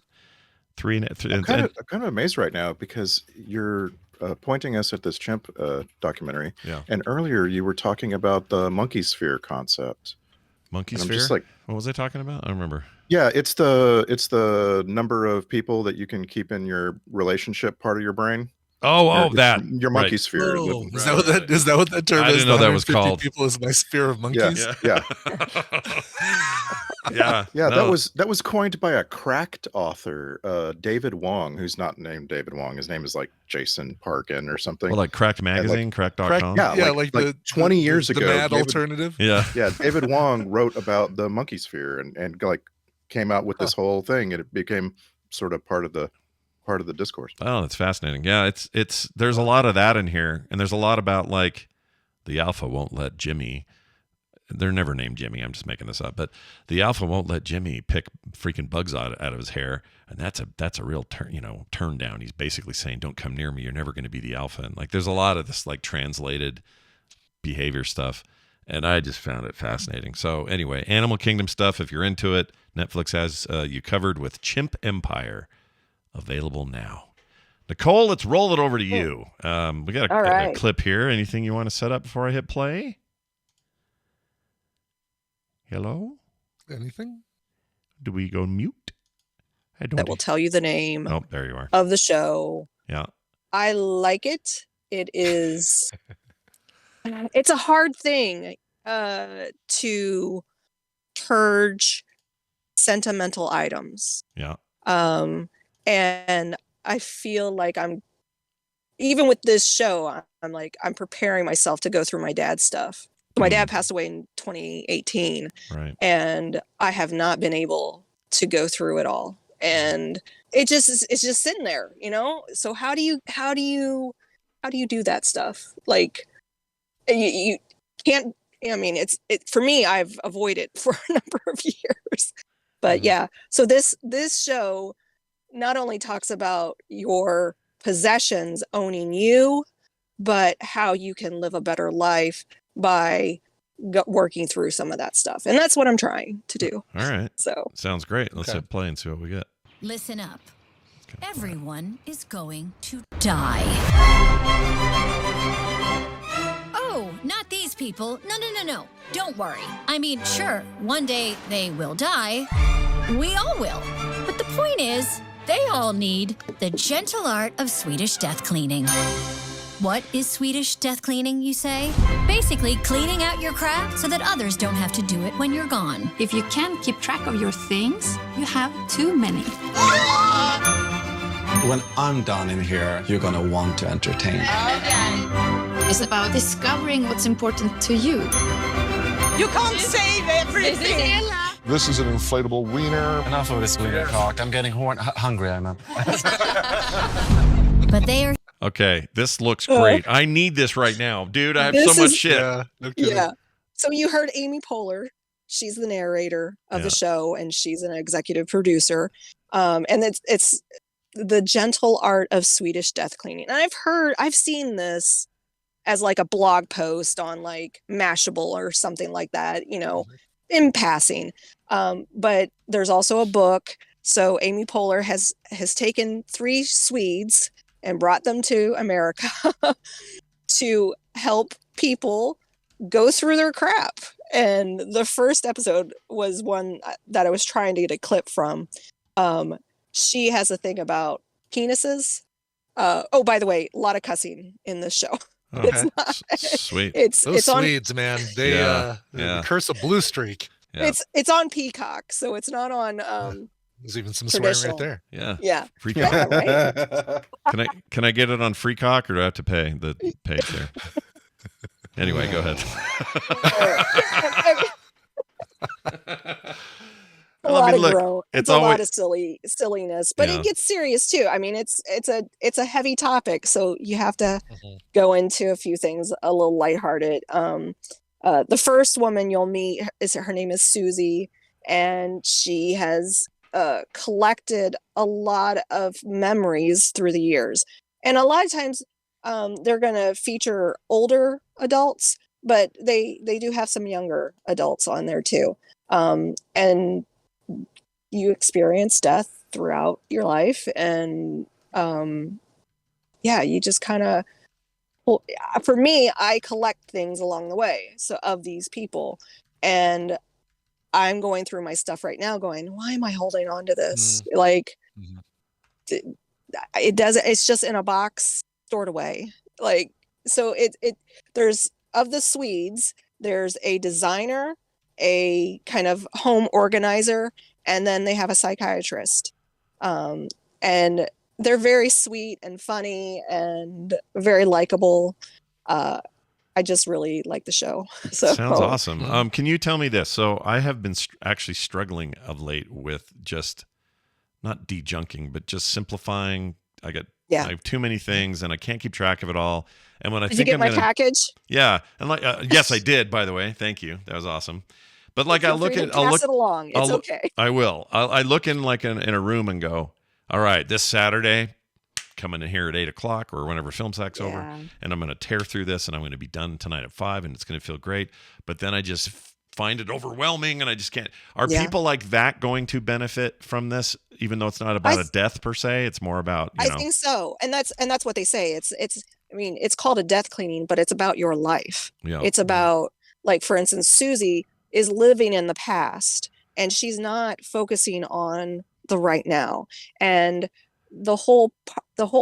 3 and I'm kind of amazed right now because you're pointing us at this chimp documentary. Yeah. And earlier you were talking about the Monkeysphere concept. Monkeysphere? Like, what was I talking about? I don't remember. Yeah, it's the number of people that you can keep in your relationship part of your brain. That your monkey sphere. Is that what that term is? I didn't know that was called. People is my sphere of monkeys. Yeah. Yeah. No. That was coined by a cracked author, David Wong, who's not named David Wong. His name is like Jason Parkin or something. Well, like Cracked Magazine, Cracked.com. Like the 20 years ago. The mad alternative. Yeah. David Wong wrote about the monkey sphere and like came out with this whole thing, and it became sort of part of the discourse. Oh, that's fascinating. Yeah, it's there's a lot of that in here, and there's a lot about like the alpha won't let Jimmy. They're never named Jimmy. I'm just making this up, but the alpha won't let Jimmy pick freaking bugs out of his hair, and that's a real turn down. He's basically saying, "Don't come near me. You're never going to be the alpha." And like, there's a lot of this like translated behavior stuff, and I just found it fascinating. So anyway, Animal Kingdom stuff. If you're into it, Netflix has you covered with Chimp Empire. Available now. Nicole, let's roll it over to you. We got a clip here. Anything you want to set up before I hit play? Hello? Anything? Do we go mute? That will tell you the name Oh, there you are. of the show. Yeah. I like it. It is it's a hard thing to purge sentimental items. Yeah. And I feel like even with this show, I'm preparing myself to go through my dad's stuff. My dad passed away in 2018, right? And I have not been able to go through it all, and it's just sitting there, So how do you do that stuff? Like you can't. I mean, for me. I've avoided for a number of years, but yeah. So this show not only talks about your possessions owning you, but how you can live a better life by working through some of that stuff. And that's what I'm trying to do. All right. So sounds great. Let's hit play and see what we get. Listen up. Everyone is going to die. No, not these people. No. Don't worry. I mean, sure, one day they will die. We all will. But the point is, they all need the gentle art of Swedish death cleaning. What is Swedish death cleaning, you say? Basically, cleaning out your crap so that others don't have to do it when you're gone. If you can't keep track of your things, you have too many. When I'm done in here, you're gonna want to entertain. Okay. It's about discovering what's important to you. You can't save everything. This is an inflatable wiener. Enough of this wiener talk. I'm getting hungry, Emma. But they are... Okay, this looks great. I need this right now. Dude, I have so much shit. Yeah. So you heard Amy Poehler. She's the narrator of the show, and she's an executive producer. And it's the gentle art of Swedish death cleaning. And I've seen this as like a blog post on like Mashable or something like that, in passing. But there's also a book. So Amy Poehler has taken 3 Swedes and brought them to America to help people go through their crap. And the first episode was one that I was trying to get a clip from. She has a thing about penises. Oh, by the way, a lot of cussing in this show. Okay. It's not, sweet. Those Swedes, on, man, they curse a blue streak. Yeah. It's on Peacock, so it's not on. There's even some swearing right there. Yeah. Free Yeah, cock. right? Can I get it on Free Cock, or do I have to pay the page there? Anyway, go ahead. a lot of silliness, but Yeah. it gets serious too. I mean, it's a heavy topic, so you have to go into a few things a little lighthearted. The first woman you'll meet her name is Susie, and she has collected a lot of memories through the years, and a lot of times they're going to feature older adults, but they do have some younger adults on there too. And you experience death throughout your life, and you just kind of, for me, I collect things along the way, so of these people, and I'm going through my stuff right now going, why am I holding on to this? Like, it's just in a box stored away. Like, so there's, of the Swedes, there's a designer, a kind of home organizer, and then they have a psychiatrist. And they're very sweet and funny and very likable. I just really like the show. So Sounds awesome. Can you tell me this? So I have been actually struggling of late with just not de-junking, but just simplifying. I have too many things, and I can't keep track of it all. And when I Did think you get my package? Yeah, and like yes, I did. By the way, thank you. That was awesome. But like I'll look. Pass it along. It's okay. I will. I look in like in a room and go, all right, this Saturday, coming in here at 8:00 or whenever film sack's over, and I'm going to tear through this, and I'm going to be done tonight at 5, and it's going to feel great. But then I just find it overwhelming, and I just can't. Are people like that going to benefit from this, even though it's not about a death per se? It's more about I think so, and that's what they say. It's I mean, it's called a death cleaning, but it's about your life. Yeah. It's about, like, for instance, Susie is living in the past, and she's not focusing on the right now. And the whole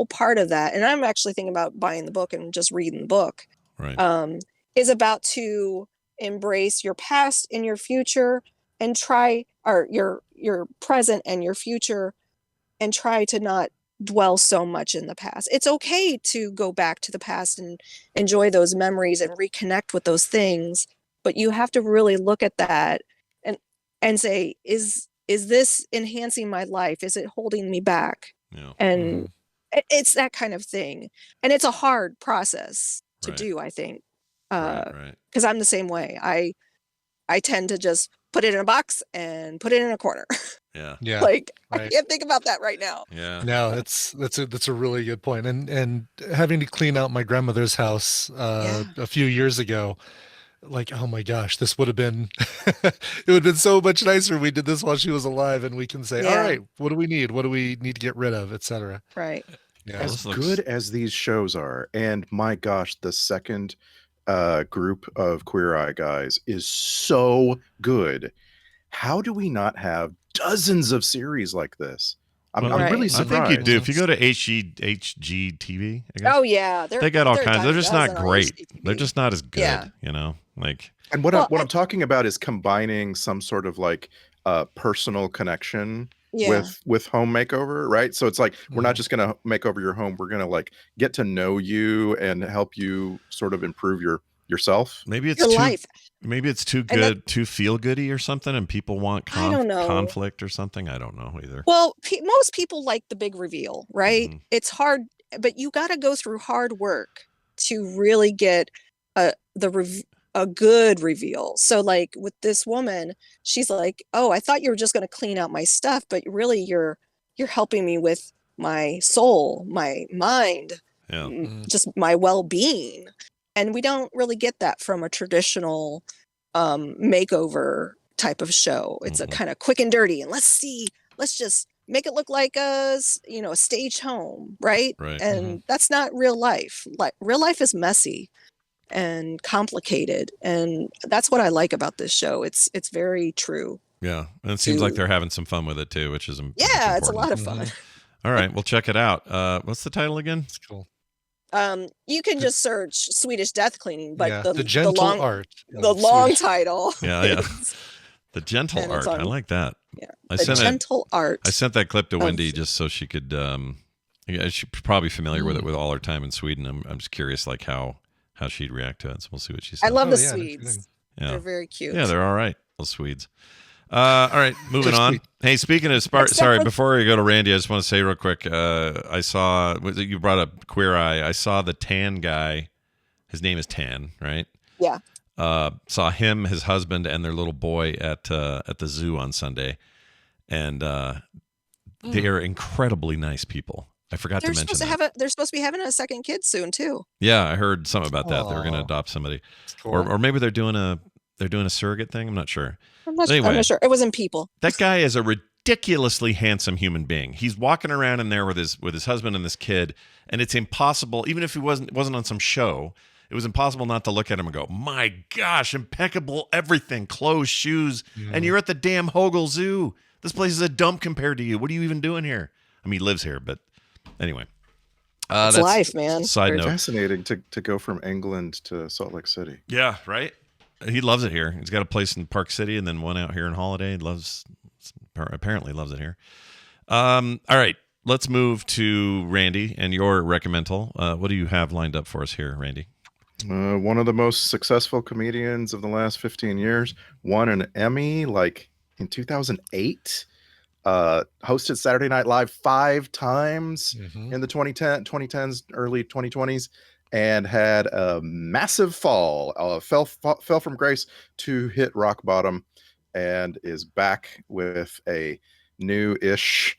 part of that, and I'm actually thinking about buying the book and just reading the book, right. Is about to embrace your past and your future, and your present and your future, and try to not dwell so much in the past. It's okay to go back to the past and enjoy those memories and reconnect with those things, but you have to really look at that and say, is this enhancing my life? Is it holding me back? Yeah. And it's that kind of thing. And it's a hard process to do, I think. Because I'm the same way. I tend to just put it in a box and put it in a corner. Yeah. Like, I can't think about that right now. Yeah. No, that's a really good point. And having to clean out my grandmother's house a few years ago, like, oh my gosh, this would have been it would have been so much nicer if we did this while she was alive, and we can say, all right, what do we need? What do we need to get rid of, etc. Right. As good as these shows are, and my gosh, the second group of Queer Eye guys is so good. How do we not have dozens of series like this? I'm really surprised. I think you do. If you go to HGTV, I guess. Oh yeah, they got all kinds. They're just not great. They're just not as good. Yeah. You know, like. And what I'm talking about is combining some sort of like personal connection with home makeover, right? So it's like we're not just gonna make over your home. We're gonna like get to know you and help you sort of improve yourself. Maybe it's Your life. Maybe it's too good, too feel goody or something, and people want I don't know. conflict or something. I don't know either. Well, most people like the big reveal, right? It's hard, but you got to go through hard work to really get a good reveal. So like with this woman, she's like, "Oh, I thought you were just going to clean out my stuff, but really you're helping me with my soul, my mind, just my well-being." And we don't really get that from a traditional makeover type of show. It's a kind of quick and dirty, and let's just make it look like a staged home, right? And that's not real life. Like real life is messy and complicated, and that's what I like about this show. It's very true. Yeah, and it seems like they're having some fun with it too, which is it's a lot of fun. All right, we'll check it out. What's the title again? It's cool. You can just search Swedish death cleaning, but the gentle art. The long title. Yeah. The gentle art. I like that. Yeah. Gentle art. I sent that clip to Wendy just so she could she's probably familiar with it with all her time in Sweden. I'm just curious like how she'd react to it. So we'll see what she says. I love the Swedes. Yeah. They're very cute. Yeah, they're all right. Those Swedes. All right, moving on. Hey, speaking of sorry, before we go to Randy, I just want to say real quick, I saw, you brought up Queer Eye. I saw the Tan guy. His name is Tan, right? Yeah. Saw him, his husband, and their little boy at the zoo on Sunday. And they are incredibly nice people. I forgot to mention that. They're supposed to be having a second kid soon, too. Yeah, I heard something about that. They were going to adopt somebody. Cool. Or maybe they're doing a surrogate thing. I'm not sure. I'm not sure. It wasn't people. That guy is a ridiculously handsome human being. He's walking around in there with his husband and this kid, and it's impossible, even if he wasn't on some show, it was impossible not to look at him and go, my gosh, impeccable everything, clothes, shoes, and you're at the damn Hogle Zoo. This place is a dump compared to you. What are you even doing here? I mean, he lives here, but anyway. It's life, man. Side note. Fascinating to go from England to Salt Lake City. Yeah, right? He loves it here. He's got a place in Park City and then one out here in Holiday. Apparently loves it here. All right, let's move to Randy and your recommendal. What do you have lined up for us here, Randy? One of the most successful comedians of the last 15 years, won an Emmy like in 2008. Hosted Saturday Night Live 5 times in the 2010s, early 2020s. And had a massive fall, fell from grace to hit rock bottom, and is back with a new-ish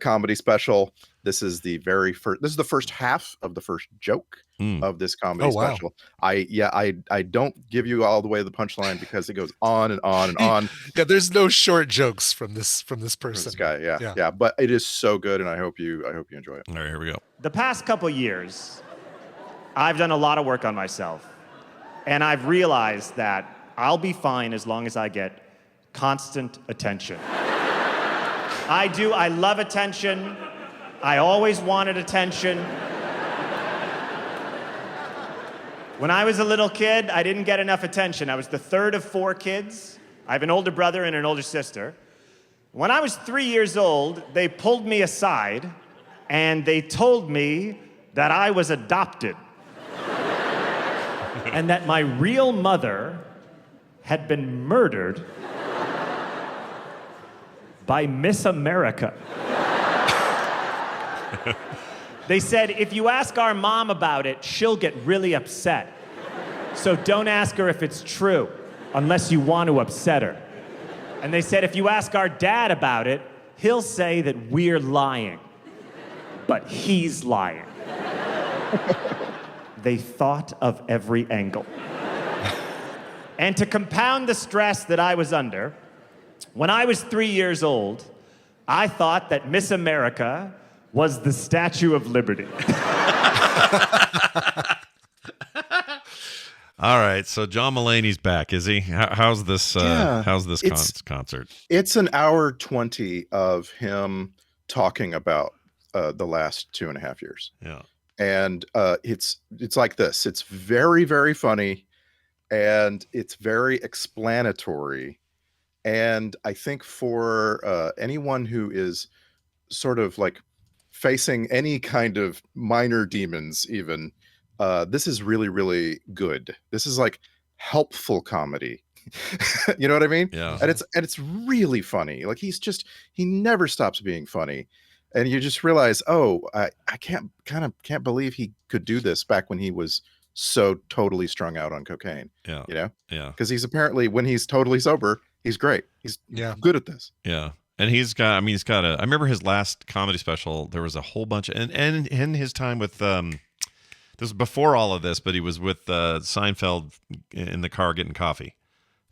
comedy special. This is the first half of the first joke of this comedy special. I don't give you all the way to the punchline because it goes on and on and on. Yeah, there's no short jokes from this person. This guy, yeah. But it is so good, and I hope you enjoy it. All right, here we go. The past couple years, I've done a lot of work on myself, and I've realized that I'll be fine as long as I get constant attention. I love attention. I always wanted attention. When I was a little kid, I didn't get enough attention. I was the third of 4 kids. I have an older brother and an older sister. When I was 3 years old, they pulled me aside and they told me that I was adopted and that my real mother had been murdered by Miss America. They said, if you ask our mom about it, she'll get really upset. So don't ask her if it's true, unless you want to upset her. And they said, if you ask our dad about it, he'll say that we're lying. But he's lying. They thought of every angle. And to compound the stress that I was under, when I was 3 years old, I thought that Miss America was the Statue of Liberty. All right, so John Mulaney's back, is he? How's this? How's this concert? It's an hour 20 of him talking about the last 2.5 years. Yeah, and it's like this. It's very, very funny, and it's very explanatory. And I think for anyone who is sort of like facing any kind of minor demons, even. This is really, really good. This is like helpful comedy. You know what I mean? Yeah. And it's really funny. Like he never stops being funny. And you just realize, I can't believe he could do this back when he was so totally strung out on cocaine. Yeah. You know? Yeah. Because he's apparently, when he's totally sober, he's great. He's good at this. Yeah. And I remember his last comedy special, there was a whole bunch and in his time with this was before all of this, but he was with Seinfeld in the car getting coffee.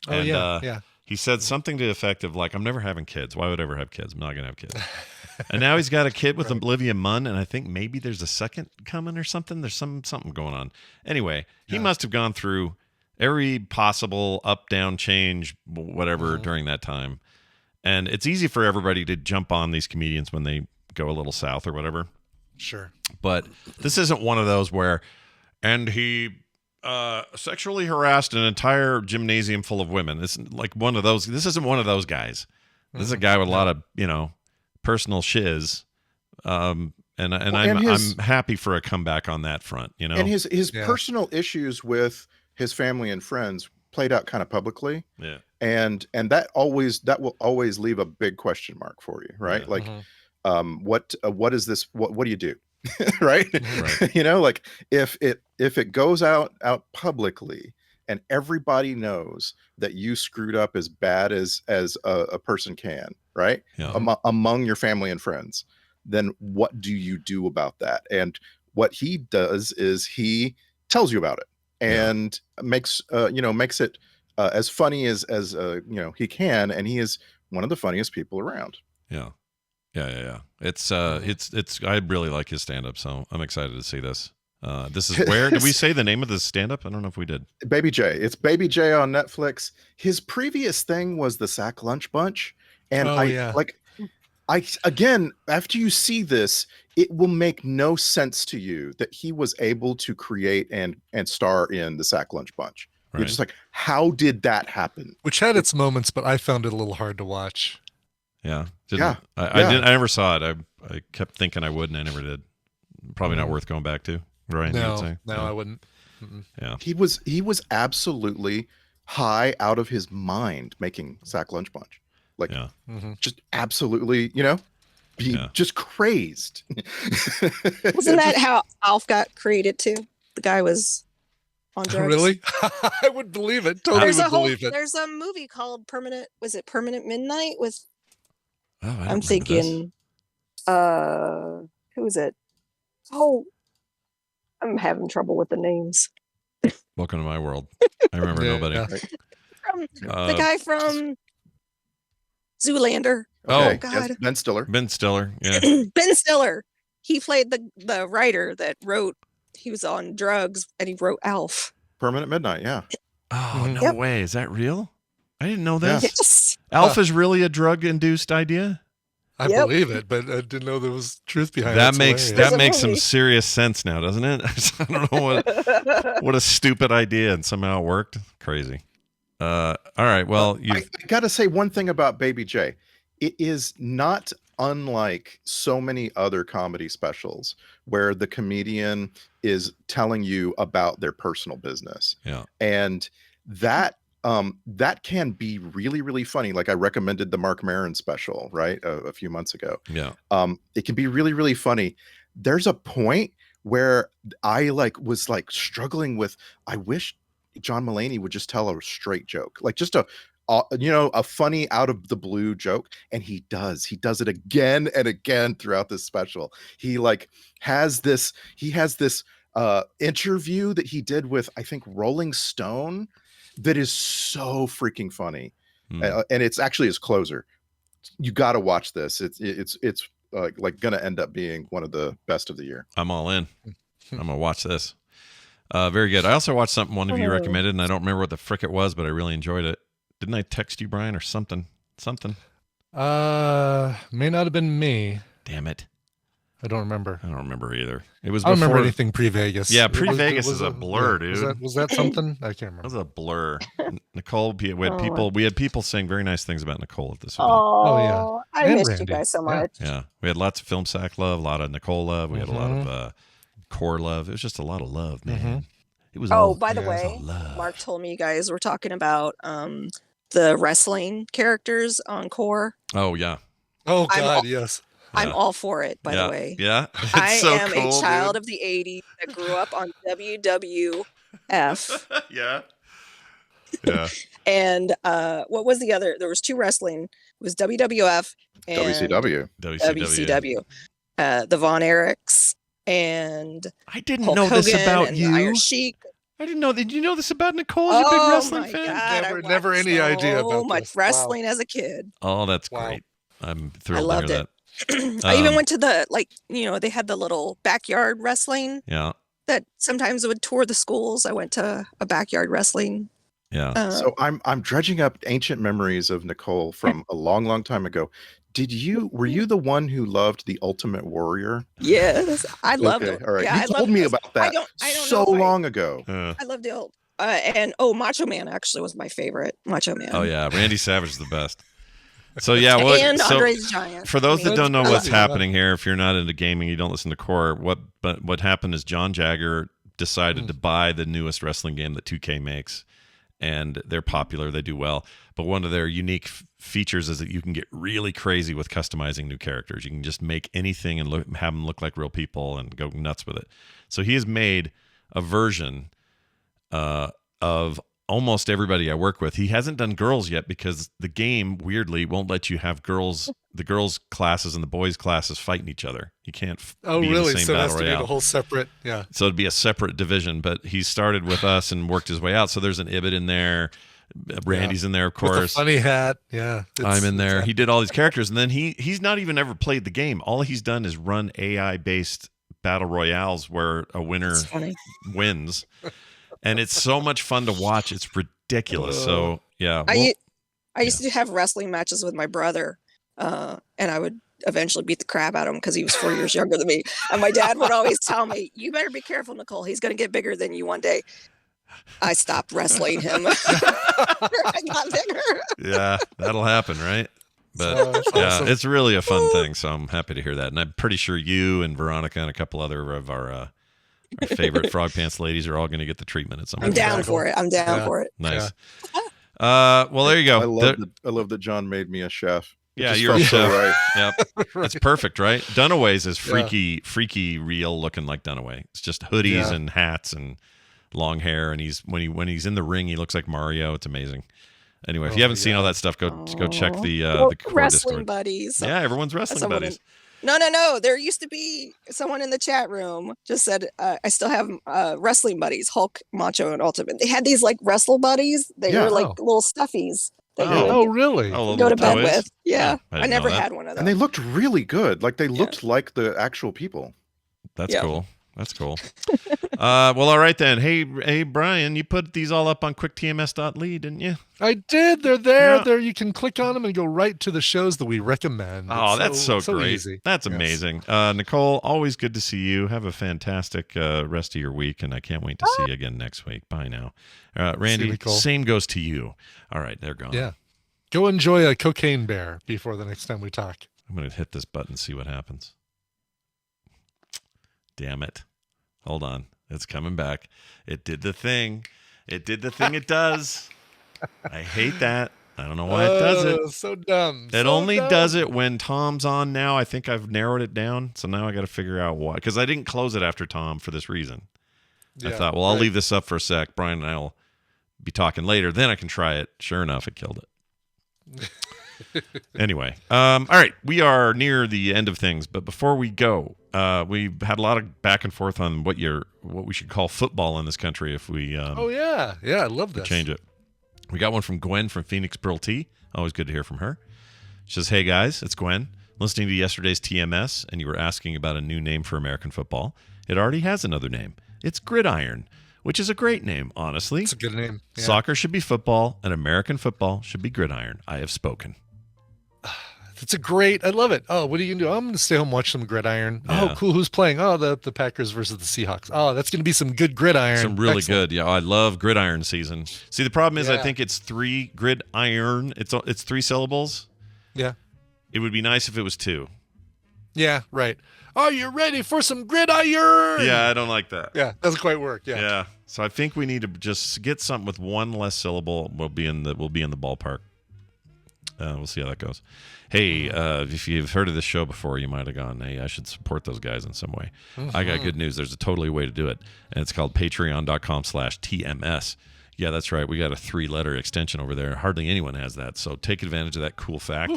And, yeah. He said something to the effect of like, I'm never having kids. Why would I ever have kids? I'm not going to have kids. And now he's got a kid with Olivia Munn, and I think maybe there's a second coming or something. There's something going on. Anyway, he must have gone through every possible up, down, change, whatever during that time. And it's easy for everybody to jump on these comedians when they go a little south or whatever. Sure. But this isn't one of those where, and he sexually harassed an entire gymnasium full of women. It's like one of those. This isn't one of those guys. This is a guy with a lot of, personal shiz. I'm happy for a comeback on that front, And his personal issues with his family and friends played out kind of publicly. Yeah. And that will always leave a big question mark for you, right? Yeah. Like what is this? What do you do? Right? Like if it goes out publicly and everybody knows that you screwed up as bad as a person can, right? Yeah. Among your family and friends, then what do you do about that? And what he does is he tells you about it and makes it as funny as he can, and he is one of the funniest people around. Yeah. It's I really like his stand-up, so I'm excited to see this. This is where did we say the name of the stand-up? I don't know if we did. Baby J. It's Baby J on Netflix. His previous thing was the Sack Lunch Bunch, and again, after you see this, it will make no sense to you that he was able to create and star in the Sack Lunch Bunch. Right. You're just like, how did that happen? Which had its moments, but I found it a little hard to watch. Yeah. I never saw it. I kept thinking I would, and I never did. Probably not worth going back to. Ryan, you would say? No, I wouldn't. Mm-mm. Yeah. He was absolutely high out of his mind making Sack Lunch Bunch. Like, just absolutely, just crazed. Wasn't that how Alf got created too? The guy was on drugs. Really? I would believe it. Totally believe it. There's a movie called Permanent Midnight with I'm thinking who is it? Oh, I'm having trouble with the names. Welcome to my world. I remember nobody. From the guy from Zoolander. Okay. God. Yes, Ben Stiller. Ben Stiller. Yeah. Ben Stiller. He played the writer that wrote. He was on drugs and he wrote Alf. Permanent Midnight. Yeah. Oh no way! Is that real? I didn't know this. Yes. Alf is really a drug-induced idea. I believe it, but I didn't know there was truth behind that. It. That makes some serious sense now, doesn't it? I don't know what a stupid idea, and somehow it worked. Crazy. All right. Well, I got to say one thing about Baby J. It is not unlike so many other comedy specials where the comedian is telling you about their personal business. Yeah. And that can be really, really funny. Like I recommended the Mark Maron special, right? A few months ago. Yeah. It can be really, really funny. There's a point where I was struggling with, I wish John Mulaney would just tell a straight joke, like just a funny out of the blue joke. And he does it again and again throughout this special. He has this interview that he did with, I think, Rolling Stone, that is so freaking funny. And it's actually his closer. You got to watch this. It's gonna end up being one of the best of the year. I'm all in. I'm gonna watch this. Very good. I also watched something one of you recommended, and I don't remember what the frick it was, but I really enjoyed it. Didn't I text you, Brian, or something? Something. May not have been me. Damn it. I don't remember. I don't remember either. It was. I don't before... remember anything pre-Vegas. Yeah, pre-Vegas is a blur, dude. Was that something? I can't remember. It was a blur. Nicole, we had people saying very nice things about Nicole at this event. Oh, yeah. I And missed Randy. you guys so much. Yeah, we had lots of Film Sack love, a lot of Nicole love. We had a lot of core love. It was just a lot of love, man. It was. Oh, by the way, Mark told me you guys were talking about the wrestling characters on Core. Oh yeah. Oh God, yes. I'm all for it, by the way. Yeah. I It's so am cool, a child dude. of the 80s that grew up on WWF. Yeah. Yeah. And what was the other? There was two wrestling. It was WWF and WCW. WCW. The Von Erichs and I didn't Hulk know this Hogan about and you. Iron Sheik. I didn't know. Did you know this about Nicole? You're a big wrestling fan. God, Never any idea so about much this. wrestling as a kid. Oh, that's great. I'm thrilled loved to hear it. that. I even went to they had the little backyard wrestling Yeah. that sometimes would tour the schools. I went to a backyard wrestling. Yeah. So I'm dredging up ancient memories of Nicole from a long, long time ago. Were you the one who loved the Ultimate Warrior? Yes, I loved Okay, it. all right. Yeah, You told me about that I don't so know. long ago. I loved the old. Macho Man actually was my favorite. Macho Man. Oh yeah, Randy Savage is the best. So yeah, And Andre the Giant. For those that don't know I what's love happening here, if you're not into gaming, you don't listen to Core. What happened is John Jagger decided to buy the newest wrestling game that 2K makes, and they're popular. They do well, but one of their unique features is that you can get really crazy with customizing new characters. You can just make anything and have them look like real people and go nuts with it. So he has made a version of almost everybody I work with. He hasn't done girls yet because the game weirdly won't let you have the girls classes and the boys classes fighting each other. You can't be in really? the same So it has battle to be royale. a whole separate. Yeah. So it'd be a separate division, but he started with us and worked his way out. So there's an Ibit in there. Randy's in there, of course. With a funny hat. Yeah. I'm in there. He did all these characters, and then he's not even ever played the game. All he's done is run AI-based battle royales where a winner wins. And it's so much fun to watch. It's ridiculous. So yeah. I used to have wrestling matches with my brother, and I would eventually beat the crap out of him because he was 4 years younger than me. And my dad would always tell me, "You better be careful, Nicole. He's going to get bigger than you one day." I stopped wrestling him. I got bigger. Yeah, that'll happen, right? But awesome. It's really a fun thing. So I'm happy to hear that. And I'm pretty sure you and Veronica and a couple other of our favorite Frog Pants ladies are all going to get the treatment at some point. I'm down for it. I'm down for it. Nice. Well, there you go. I love that John made me a chef. It Yeah, just you're a felt so chef. right. Yep. That's perfect, right? Dunaway's is freaky real looking like Dunaway. It's just hoodies and hats and long hair, and when he's in the ring, he looks like Mario. It's amazing. Anyway, if you haven't seen all that stuff, go check the Core wrestling Discord. buddies. Yeah, everyone's wrestling buddies. No. There used to be someone in the chat room just said, I still have wrestling buddies, Hulk, Macho, and Ultimate. They had these like wrestle buddies. They were like little stuffies. That you would really? go to bed with. Yeah. I I never had one of those. And they looked really good. Like they looked like the actual people. That's cool. That's cool. Well, all right then. Hey, Brian, you put these all up on quicktms.ly, didn't you? I did. They're there. Yeah. There, you can click on them and go right to the shows that we recommend. Oh, It's that's so great. easy. That's amazing. Nicole, always good to see you. Have a fantastic rest of your week, and I can't wait to see you again next week. Bye now. Randy, Nicole. same goes to you. All right, they're gone. Yeah. Go enjoy a cocaine bear before the next time we talk. I'm going to hit this button and see what happens. Damn it. Hold on. It's coming back. It did the thing. It did the thing it does. I hate that. I don't know why it does it. So dumb. It only does it when Tom's on now. I think I've narrowed it down. So now I got to figure out why. Because I didn't close it after Tom for this reason. I thought, well, I'll leave this up for a sec. Brian and I will be talking later. Then I can try it. Sure enough, it killed it. Anyway, all right, we are near the end of things, but before we go, we've had a lot of back and forth on what we should call football in this country if we I love this. Change it. We got one from Gwen from Phoenix Pearl Tea. Always good to hear from her. She says, "Hey guys, it's Gwen. Listening to yesterday's TMS, and you were asking about a new name for American football. It already has another name. It's gridiron. which is a great name, honestly. It's a good name. Yeah. Soccer should be football, and American football should be gridiron. I have spoken. It's a great. I love it. Oh, what are you gonna do? I'm gonna stay home and watch some gridiron. Yeah. Oh, cool. Who's playing? Oh, the Packers versus the Seahawks. Oh, that's gonna be some good gridiron. Some really Excellent. good. Yeah, I love gridiron season. See, the problem is I Yeah. think it's 3 gridiron. It's 3 syllables. Yeah. It would be nice if it was 2. Yeah. Right. Are you ready for some gridiron? Yeah, I don't like that. Yeah, doesn't quite work. Yeah. Yeah. So I think we need to just get something with 1 less syllable. We'll be in the ballpark. We'll see how that goes. Hey, if you've heard of this show before, you might have gone, hey, I should support those guys in some way. I got good news. There's a totally way to do it, and it's called patreon.com/TMS. Yeah, that's right. We got a 3-letter extension over there. Hardly anyone has that, so take advantage of that cool fact.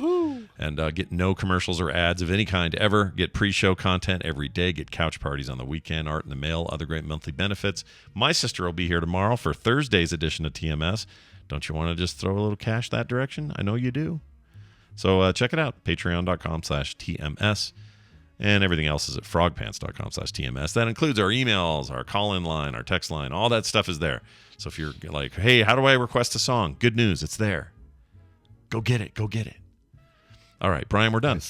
And get no commercials or ads of any kind ever. Get pre-show content every day. Get couch parties on the weekend, art in the mail, other great monthly benefits. My sister will be here tomorrow for Thursday's edition of TMS. Don't you want to just throw a little cash that direction? I know you do. So check it out, patreon.com/TMS. And everything else is at frogpants.com/TMS. That includes our emails, our call-in line, our text line. All that stuff is there. So if you're like, hey, how do I request a song? Good news, it's there. Go get it. Go get it. All right, Brian, we're done.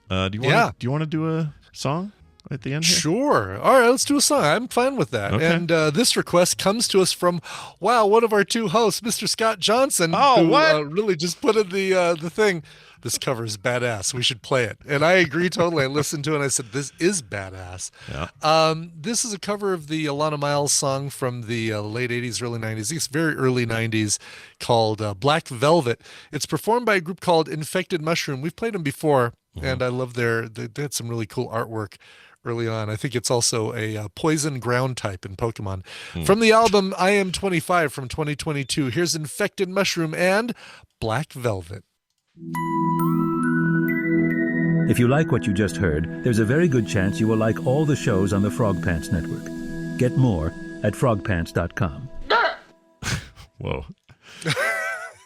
Do you want to do a song at the end here? Sure. All right, let's do a song. I'm fine with that. Okay. And this request comes to us from, one of our 2 hosts, Mr. Scott Johnson. Oh, who, what? Really just put in the thing. This cover is badass. We should play it. And I agree totally. I listened to it and I said, this is badass. Yeah. This is a cover of the Alana Miles song from the late 80s, early 90s. It's very early 90s called Black Velvet. It's performed by a group called Infected Mushroom. We've played them before, and I love they had some really cool artwork early on. I think it's also a poison ground type in Pokemon. From the album I Am 25 from 2022, here's Infected Mushroom and Black Velvet. If you like what you just heard, there's a very good chance you will like all the shows on the Frog Pants Network. Get more at frogpants.com. Whoa. I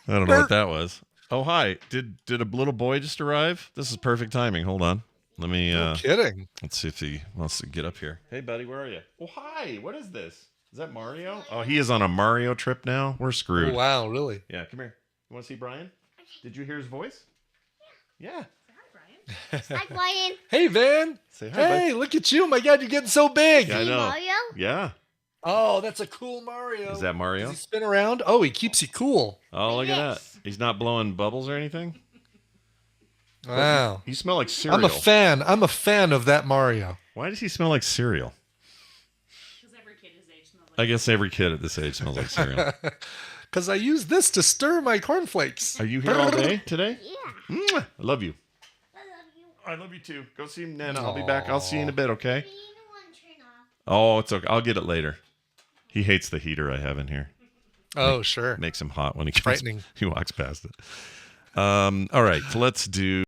don't know what that was. Oh, hi. Did a little boy just arrive? This is perfect timing. Hold on. Let me... No kidding. Let's see if he wants to get up here. Hey, buddy, where are you? Oh, hi. What is this? Is that Mario? Oh, he is on a Mario trip now? We're screwed. Oh, wow, really? Yeah, come here. You want to see Brian? Did you hear his voice? Yeah. Hi, Brian. Hey, Van. Say hi, Hey, look at you. My God, you're getting so big. Yeah, I know. Mario? Yeah. Oh, that's a cool Mario. Is that Mario? Does he spin around? Oh, he keeps you cool. Oh, look at that. He's not blowing bubbles or anything? Wow. You smell like cereal. I'm a fan of that Mario. Why does he smell like cereal? I guess every kid at this age smells like cereal. Because I use this to stir my cornflakes. Are you here all day today? Yeah. Mwah! I love you. I love you too. Go see Nana. I'll be back. I'll see you in a bit, okay? Oh, it's okay. I'll get it later. He hates the heater I have in here. Oh, sure. Makes him hot when he Frightening. he walks past it. All right, so let's do